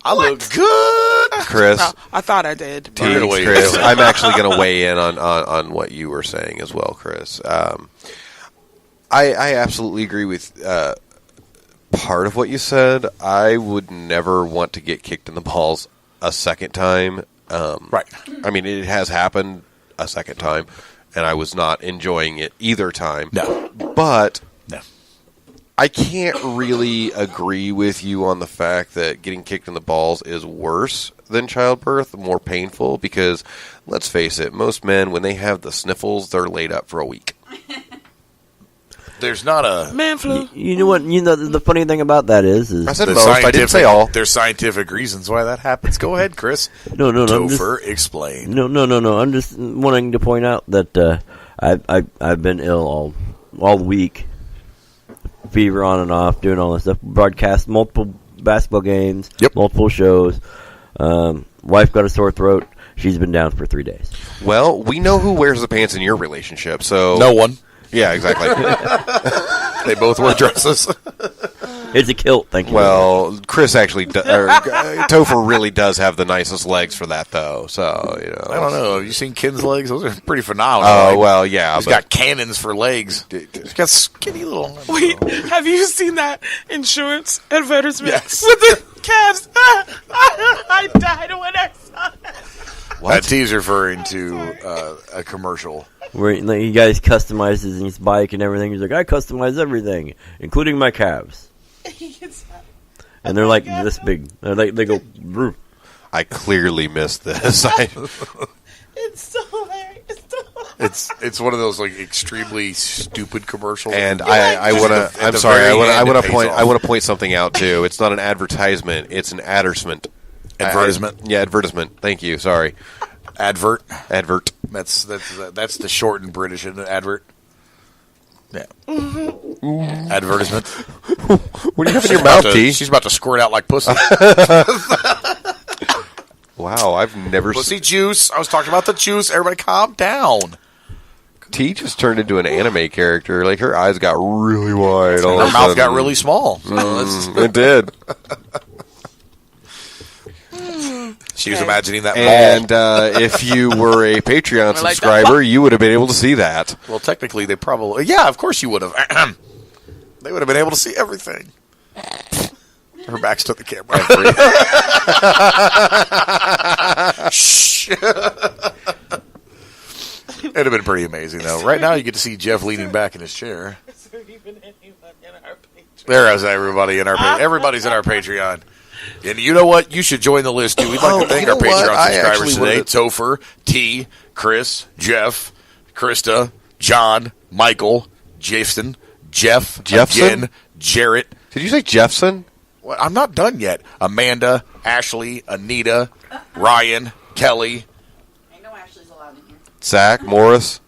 I look good, Chris. No, I thought I did. Chris, I'm actually going to weigh in on what you were saying as well, Chris. I absolutely agree with part of what you said. I would never want to get kicked in the balls a second time. Right. I mean, it has happened a second time, and I was not enjoying it either time. No. But I can't really agree with you on the fact that getting kicked in the balls is worse than childbirth, more painful, because let's face it, most men, when they have the sniffles, they're laid up for a week. There's not a man flu. You know what? The funny thing about that is I said most. I didn't say all. There's scientific reasons why that happens. Go ahead, Chris. No. Topher, explain. No. I'm just wanting to point out that I've been ill all week, fever on and off, doing all this stuff. Broadcast multiple basketball games, multiple shows. Wife got a sore throat. She's been down for 3 days. Well, we know who wears the pants in your relationship, so no one. Yeah, exactly. They both wear dresses. It's a kilt, thank you. Well, Chris actually, Topher really does have the nicest legs for that, though. So, you know. I don't know. Have you seen Ken's legs? Those are pretty phenomenal. Oh, well, yeah. He's got cannons for legs. He's got skinny little... Wait, have you seen that insurance advertisement? Yes. With the calves? I died when I saw that. That tea's referring to a commercial. Where he guys customizes his bike and everything. He's like, I customize everything, including my calves. And they're like this big. They go. Roof. I clearly missed this. It's so hilarious. It's one of those like extremely stupid commercials. And I want to. I'm sorry. I want to point something out too. It's not an advertisement. It's an advertisement. Advertisement. Yeah, advertisement. Thank you. Sorry. Advert. That's the shortened British, isn't it? Advert. Yeah. Mm-hmm. Advertisement. What do you have in your mouth, T? She's about to squirt out like pussy. Wow, I've never pussy juice. I was talking about the juice. Everybody calm down. T just turned into an anime character. Like, her eyes got really wide. Her mouth got really small. It did. She was imagining that and if you were a Patreon subscriber, you would have been able to see that. Well, technically, they probably... Yeah, of course you would have. They would have been able to see everything. Her back's to the camera. Shh. It'd have been pretty amazing, though. Right now, you get to see Jeff leaning back in his chair. There is everybody in our Patreon. Everybody's in our Patreon. And you know what? You should join the list, too. We'd like to thank our Patreon subscribers today. Topher, T, Chris, Jeff, Krista, John, Michael, Jason, Jeffson? Jarrett. Did you say Jeffson? Well, I'm not done yet. Amanda, Ashley, Anita, Ryan, Kelly. I know Ashley's allowed in here. Zach, Morris.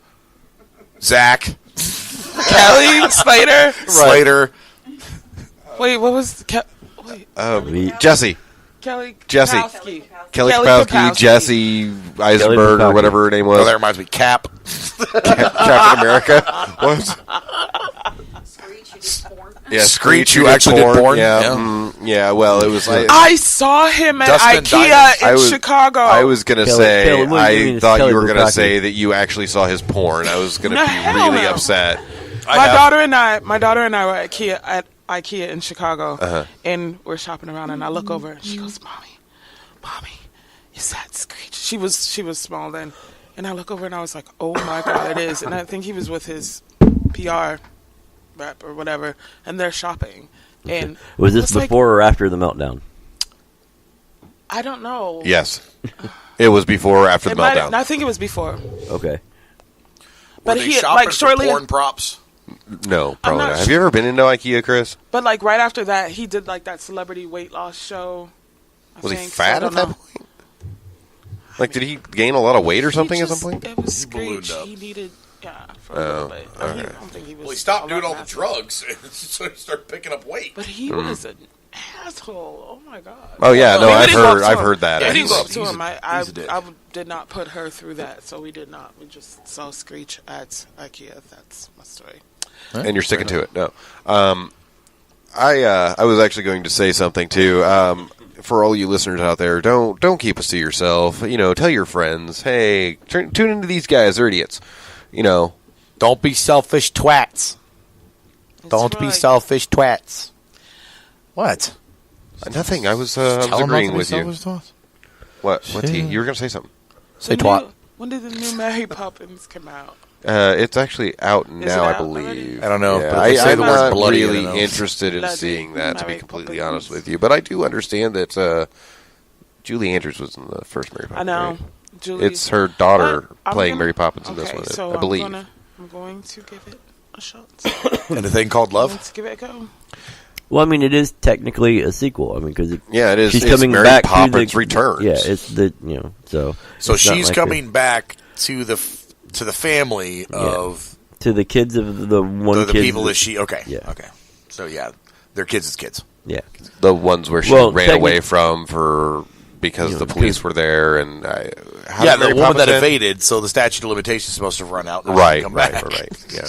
Zach. Kelly, Slater. Slater. Wait, what was... Jesse. Kelly Jesse. Kapowski. Kelly Kapowski, Jesse Eisenberg, or whatever her name was. Oh, that reminds me. Cap. Captain America. What? Screech, you did porn. Yeah, Screech, you actually did porn. Yeah, well, it was like... I saw him at Dustin IKEA in Chicago. I was going to say, I thought you were going to Bukaki. say that you actually saw his porn. I was going to be really upset. My daughter and I were at IKEA in Chicago, and we're shopping around, and I look over, and she goes, Mommy, is that Screech? She was small then, and I look over, and I was like, oh my God, it is. And I think he was with his PR rep or whatever, and they're shopping. And was this before or after the meltdown? I don't know. Yes, it was before or after the meltdown. I think it was before. Okay, but he like shortly porn props. No, probably not. Have you ever been into IKEA, Chris? But like right after that, he did like that celebrity weight loss show. Was he fat at that point? Like, did he gain a lot of weight or something at some point? It was Screech. He needed, for a little bit. I don't think he was. Well, he stopped doing all the drugs, so he started picking up weight. But he was an asshole. Oh my God. Oh yeah, no, I've heard that. I didn't go up to him. I did not put her through that, so we did not. We just saw Screech at IKEA. That's my story. And you're sticking to it. No. I was actually going to say something too. For all you listeners out there, don't keep us to yourself. You know, tell your friends. Hey, tune into these guys. They're idiots. You know, don't be selfish twats. Don't be selfish twats. What? Nothing. I was agreeing with you. What? T? You were going to say something. Say twat. When did the new Mary Poppins come out? It's actually out now, I believe. I don't know. Yeah, but if they say I'm the word not bloody, really interested in seeing that, to be completely honest with you. But I do understand that Julie Andrews was in the first Mary Poppins. I know. Right? It's her daughter playing Mary Poppins in this one, so I believe. I'm going to give it a shot. And a thing called Love? Let's give it a go. Well, I mean, it is technically a sequel. I mean, because it is. She's coming Mary back Poppins to the Returns. Yeah, it's the So she's coming back to the family of to the kids of the one. The people that she okay. Yeah. Okay. So yeah, they're kids as kids. Yeah. The ones where she ran away from because the police were there, and the woman that evaded. So the statute of limitations is supposed to run out. And right. Come back. Right. Yeah.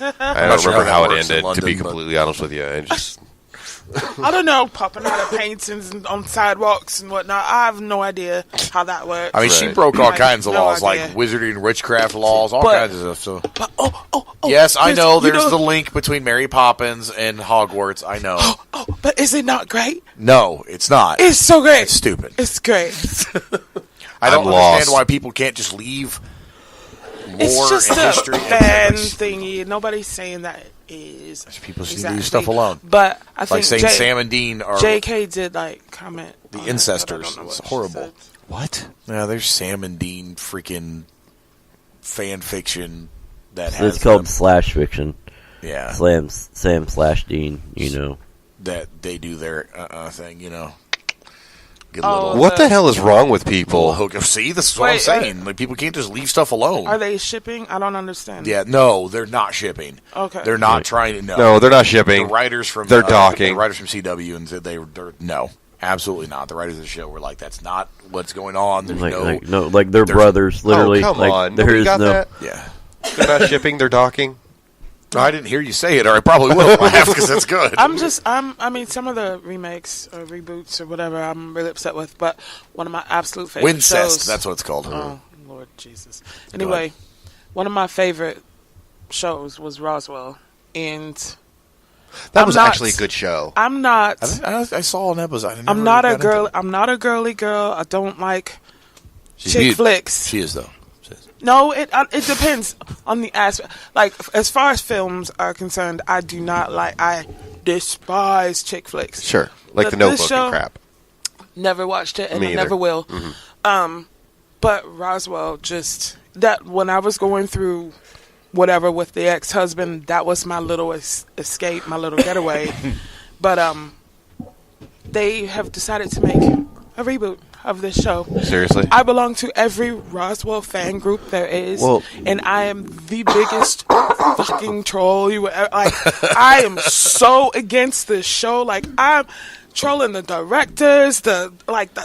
I don't remember how it ended, to be completely honest with you. I don't know, popping out of paintings on sidewalks and whatnot. I have no idea how that works. I mean, she broke all kinds of laws, like wizardry and witchcraft laws, all kinds of stuff. So, yes, I know. There's the link between Mary Poppins and Hogwarts. I know. But is it not great? No, it's not. It's so great. It's stupid. It's great. I don't understand why people can't just leave more it's just in history. A fan thingy. Nobody's saying that is. People just need to leave stuff alone. But I think like saying Sam and Dean are. JK did comment the incestors. It's horrible. What? Yeah, there's Sam and Dean freaking fan fiction that so has. It's called slash fiction. Yeah. Sam/Dean. That they do their thing. What the hell is wrong with people? See, this is what I'm saying. Like, people can't just leave stuff alone. Are they shipping? I don't understand. Yeah, no, they're not shipping. Okay, they're not trying to. No, they're not shipping. The writers from they're docking. The writers from CW and said they're no, absolutely not. The writers of the show were like, that's not what's going on. There's they're brothers, literally. Oh, come on, there is no. That? Yeah, they're not shipping. They're docking. No, I didn't hear you say it, or I probably will laugh because that's good. I mean, some of the remakes or reboots or whatever I'm really upset with, but one of my absolute favorite shows. That's what it's called. Oh, Lord Jesus. Anyway, one of my favorite shows was Roswell, and that was actually a good show. I'm not. I saw an episode. I'm not a girl. I'm not a girly girl. I don't like chick flicks. She is though. No, it depends on the aspect. Like, as far as films are concerned, I do not like. I despise chick flicks. Sure, like the Notebook and crap. Never watched it, and I never will. Mm-hmm. But Roswell, just that when I was going through whatever with the ex-husband, that was my little escape, my little getaway. But they have decided to make a reboot of this show. Seriously? I belong to every Roswell fan group there is, and I am the biggest fucking troll you ever. Like, I am so against this show. Like, I'm trolling the directors, the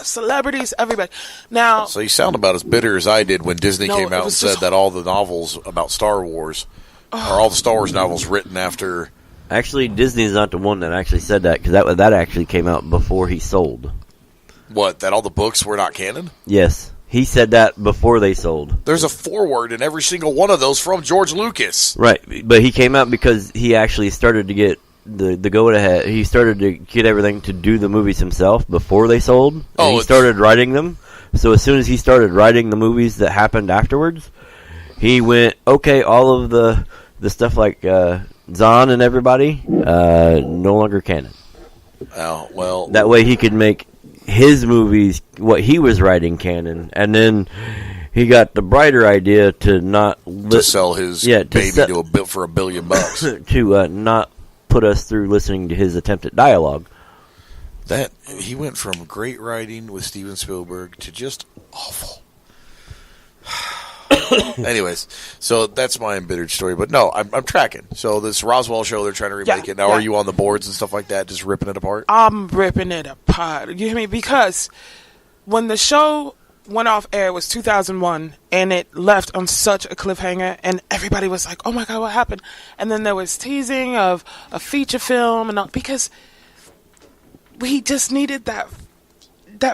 celebrities, everybody. Now, so you sound about as bitter as I did when Disney came out and said that all the novels about Star Wars are all the Star Wars novels written after. Actually, Disney's not the one that actually said that, because that actually came out before he sold. What, that all the books were not canon? Yes. He said that before they sold. There's a foreword in every single one of those from George Lucas. Right. But he came out because he actually started to get the go-ahead. He started to get everything to do the movies himself before they sold. And he started writing them. So as soon as he started writing the movies that happened afterwards, he went, okay, all of the stuff like Zahn and everybody, no longer canon. Oh, well. That way he could make his movies, what he was writing, canon, and then he got the brighter idea to not sell his baby for $1 billion to not put us through listening to his attempt at dialogue. That he went from great writing with Steven Spielberg to just awful. Anyways, so that's my embittered story. But no, I'm tracking. So this Roswell show, they're trying to remake it. Now, are you on the boards and stuff like that, just ripping it apart? I'm ripping it apart. You hear me? Because when the show went off air, it was 2001, and it left on such a cliffhanger, and everybody was like, oh my God, what happened? And then there was teasing of a feature film, and all, because we just needed that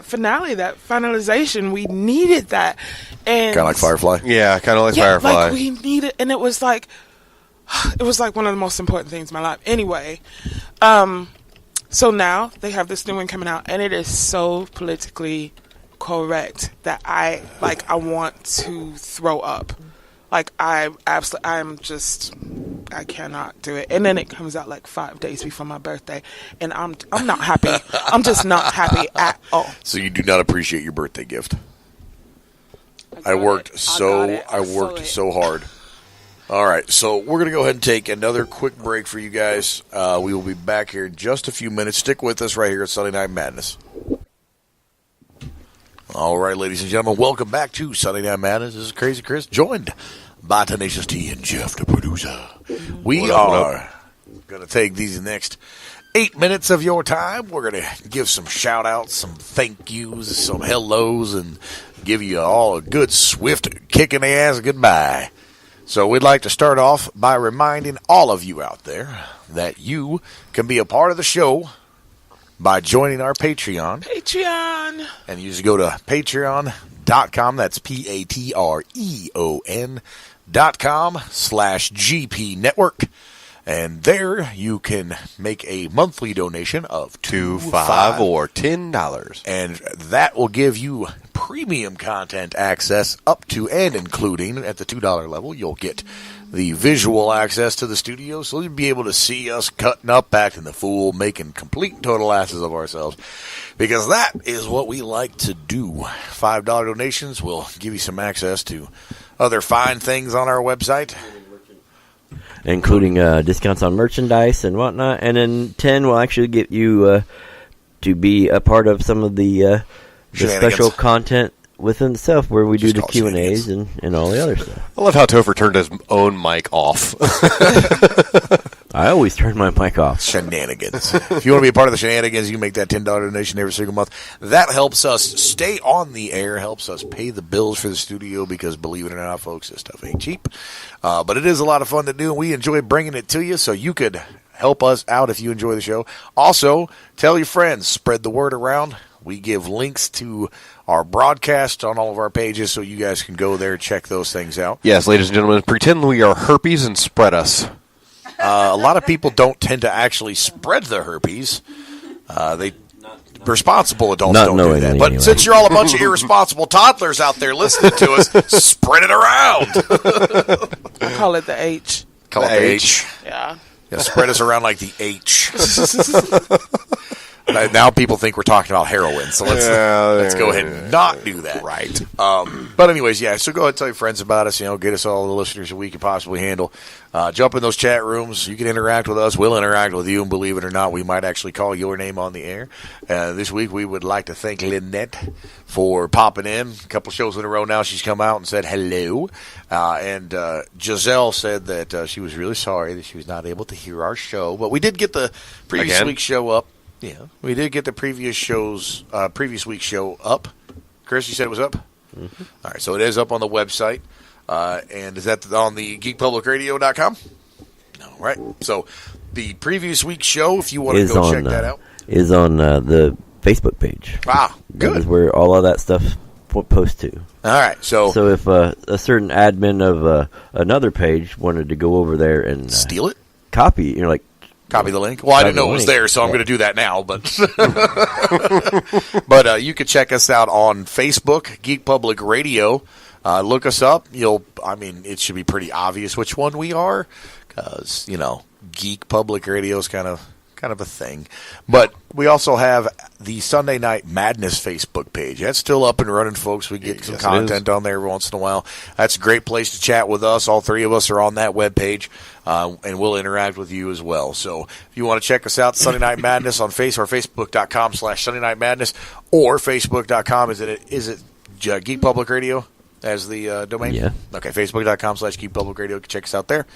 finale, that finalization. We needed that. And kind of like Firefly. Yeah, kind of like Firefly. Like we needed, and it was like one of the most important things in my life. Anyway, so now they have this new one coming out, and it is so politically correct that I want to throw up. Like, I cannot do it. And then it comes out like 5 days before my birthday, and I'm not happy. I'm just not happy at all. So you do not appreciate your birthday gift. I worked so hard. All right, so we're going to go ahead and take another quick break for you guys. We will be back here in just a few minutes. Stick with us right here at Sunday Night Madness. All right, ladies and gentlemen, welcome back to Sunday Night Madness. This is Crazy Chris, joined by Tenacious T and Jeff, the producer. We are going to take these next 8 minutes of your time. We're going to give some shout-outs, some thank yous, some hellos, and give you all a good, swift kick in the ass goodbye. So we'd like to start off by reminding all of you out there that you can be a part of the show by joining our Patreon. And you just go to patreon.com. That's patreon.com/GP Network. And there you can make a monthly donation of $2, $5, or $10. And that will give you premium content access up to and including at the $2 level. You'll get the visual access to the studio, so you'll be able to see us cutting up, acting the fool, making complete and total asses of ourselves. Because that is what we like to do. $5 donations will give you some access to other fine things on our website, including discounts on merchandise and whatnot. And then 10 will actually get you to be a part of some of the special content within itself, where we do the Q&As and all the other stuff. I love how Topher turned his own mic off. I always turn my mic off. Shenanigans. If you want to be a part of the shenanigans, you can make that $10 donation every single month. That helps us stay on the air, helps us pay the bills for the studio, because believe it or not, folks, this stuff ain't cheap. But it is a lot of fun to do, and we enjoy bringing it to you, so you could help us out if you enjoy the show. Also, tell your friends, spread the word around. We give links to our broadcast on all of our pages, so you guys can go there and check those things out. Yes, ladies and gentlemen, pretend we are herpes and spread us. A lot of people don't tend to actually spread the herpes. Responsible adults don't do that. But anyway, since you're all a bunch of irresponsible toddlers out there listening to us, spread it around. I call it the H. Call it the H. Yeah. Spread us around like the H. Now people think we're talking about heroin, so let's go ahead and not do that. Right. But anyways, so go ahead and tell your friends about us. Get us all the listeners that we can possibly handle. Jump in those chat rooms. You can interact with us. We'll interact with you, and believe it or not, we might actually call your name on the air. This week, we would like to thank Lynette for popping in. A couple shows in a row now, she's come out and said hello. And Giselle said that she was really sorry that she was not able to hear our show. But we did get the previous week's show up. Yeah, we did get the previous week's show up. Chris, you said it was up? Mm-hmm. All right, so it is up on the website. And is that on the geekpublicradio.com? All right. So the previous week's show, if you want to go check that out, is on the Facebook page. Ah, good. That is where all of that stuff posts to. All right. So if a certain admin of another page wanted to go over there and steal it, copy the link. Well, I didn't know it was there, so I'm going to do that now. But you can check us out on Facebook, Geek Public Radio. Look us up. It should be pretty obvious which one we are, because Geek Public Radio is kind of a thing. But we also have the Sunday Night Madness Facebook page. That's still up and running, folks. We get some content on there every once in a while. That's a great place to chat with us. All three of us are on that webpage, and we'll interact with you as well. So if you want to check us out, Sunday Night Madness on facebook.com/Sunday Night Madness, or facebook.com. Is it Geek Public Radio as the domain? Yeah. Okay, facebook.com/Geek Public Radio. Check us out there.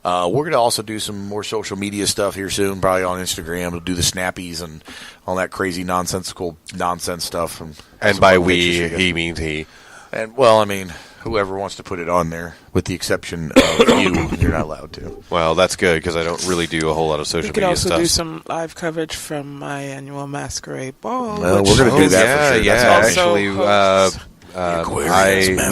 We're going to also do some more social media stuff here soon, probably on Instagram. We'll do the snappies and all that crazy nonsensical nonsense stuff. And by we, he means he. And, whoever wants to put it on there, with the exception of you, you're not allowed to. Well, that's good, because I don't really do a whole lot of social media stuff. We could also do some live coverage from my annual masquerade ball. Well, we're going to do that for sure. Yeah, actually,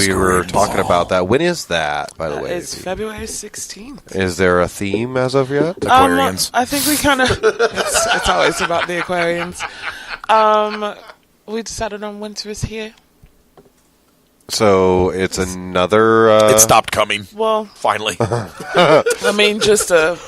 we were talking about that. When is that, by the way? It's February 16th. Is there a theme as of yet? Aquarians. I think we kind of... it's always about the Aquarians. We decided on Winter is Here. So it's another... It stopped coming. Well... Finally. Just a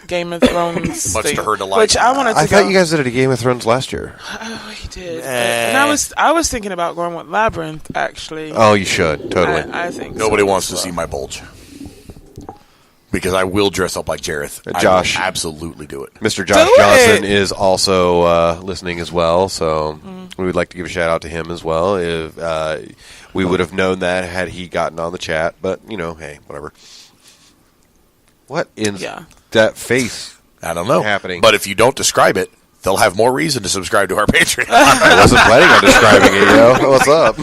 Game of Thrones Much thing, to her delight. which I wanted to I thought you guys did a Game of Thrones last year. Oh, we did. And I was thinking about going with Labyrinth, actually. Oh, you should. Totally. I think nobody wants to see my bulge. Because I will dress up like Jareth. Josh. I will absolutely do it. Mr. Josh Johnson is also listening as well, so we would like to give a shout-out to him as well. If we would have known that had he gotten on the chat, but, hey, whatever. What in that face I don't know. happening? But if you don't describe it, they'll have more reason to subscribe to our Patreon. I wasn't planning on describing it, What's up?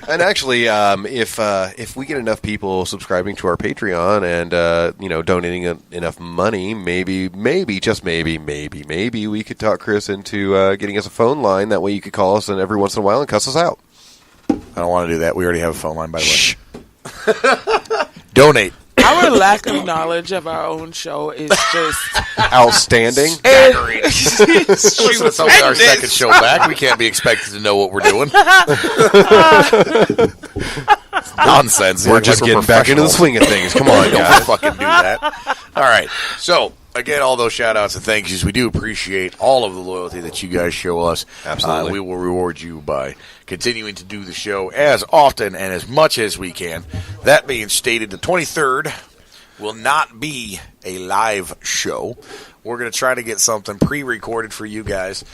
And actually, if we get enough people subscribing to our Patreon and donating enough money, maybe we could talk Chris into getting us a phone line. That way, you could call us and every once in a while and cuss us out. I don't want to do that. We already have a phone line, by the way. Donate. Our lack of knowledge of our own show is just outstanding. It's only our second show back. We can't be expected to know what we're doing. Nonsense. We're just getting back into the swing of things. Come on, guys. Don't fucking do that. All right. So, again, all those shout-outs and thank yous. We do appreciate all of the loyalty that you guys show us. Absolutely. We will reward you by continuing to do the show as often and as much as we can. That being stated, the 23rd will not be a live show. We're going to try to get something pre-recorded for you guys,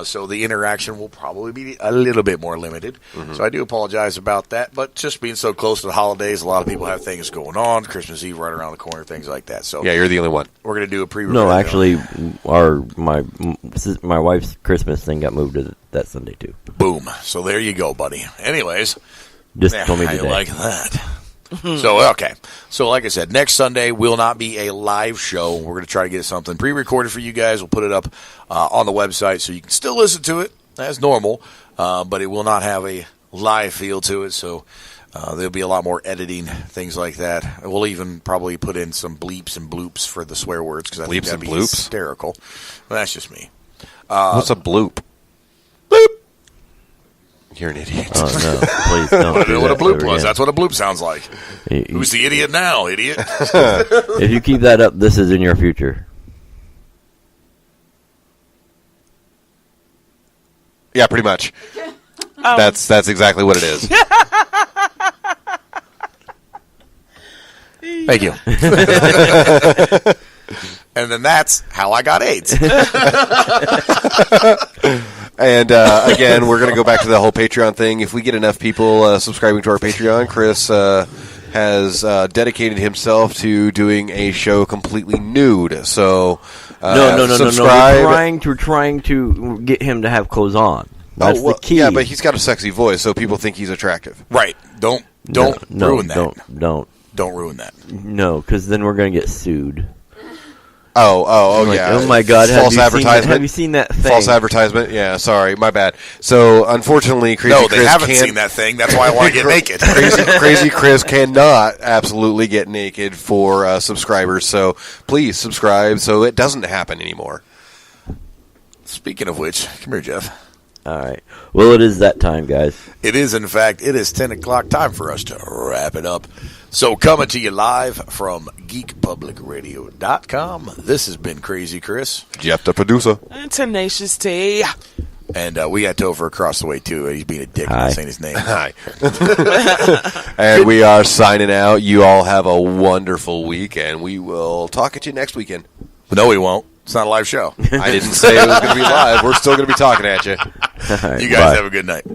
so the interaction will probably be a little bit more limited. Mm-hmm. So I do apologize about that, but just being so close to the holidays, a lot of people have things going on, Christmas Eve right around the corner, things like that. So yeah, you're the only one. We're going to do a pre-recorded. No, actually, my wife's Christmas thing got moved to that Sunday, too. Boom. So there you go, buddy. Anyways, just told me today. How you like that? So, okay. So, like I said, next Sunday will not be a live show. We're going to try to get something pre-recorded for you guys. We'll put it up on the website so you can still listen to it as normal, but it will not have a live feel to it. So, there'll be a lot more editing, things like that. We'll even probably put in some bleeps and bloops for the swear words because I think that'd be hysterical. But that's just me. What's a bloop? Bloop. You're an idiot. Oh, no. Please don't. I don't know what a bloop was. That's what a bloop sounds like. Who's the idiot now, idiot? If you keep that up, this is in your future. Yeah, pretty much. That's exactly what it is. Thank you. And then that's how I got AIDS. And again, we're going to go back to the whole Patreon thing. If we get enough people subscribing to our Patreon, Chris has dedicated himself to doing a show completely nude. So no. We're trying to get him to have clothes on. That's the key. Yeah, but he's got a sexy voice, so people think he's attractive. Right. Don't ruin that. Don't ruin that. No, because then we're going to get sued. Oh, yeah. Oh, my God. False advertisement. Have you seen that thing? False advertisement? Yeah, sorry. My bad. So, unfortunately, Crazy Chris they haven't seen that thing. That's why I want to get naked. Crazy Chris cannot absolutely get naked for subscribers. So, please subscribe so it doesn't happen anymore. Speaking of which, come here, Jeff. All right. Well, it is that time, guys. It is, in fact, it is 10 o'clock time for us to wrap it up. So coming to you live from geekpublicradio.com, this has been Crazy Chris. Jeff, the producer. And Tenacious T. And we got Topher across the way, too. He's being a dick not saying his name. Hi. And we are signing out. You all have a wonderful week, and we will talk at you next weekend. No, we won't. It's not a live show. I didn't say it was going to be live. We're still going to be talking at you. You guys have a good night.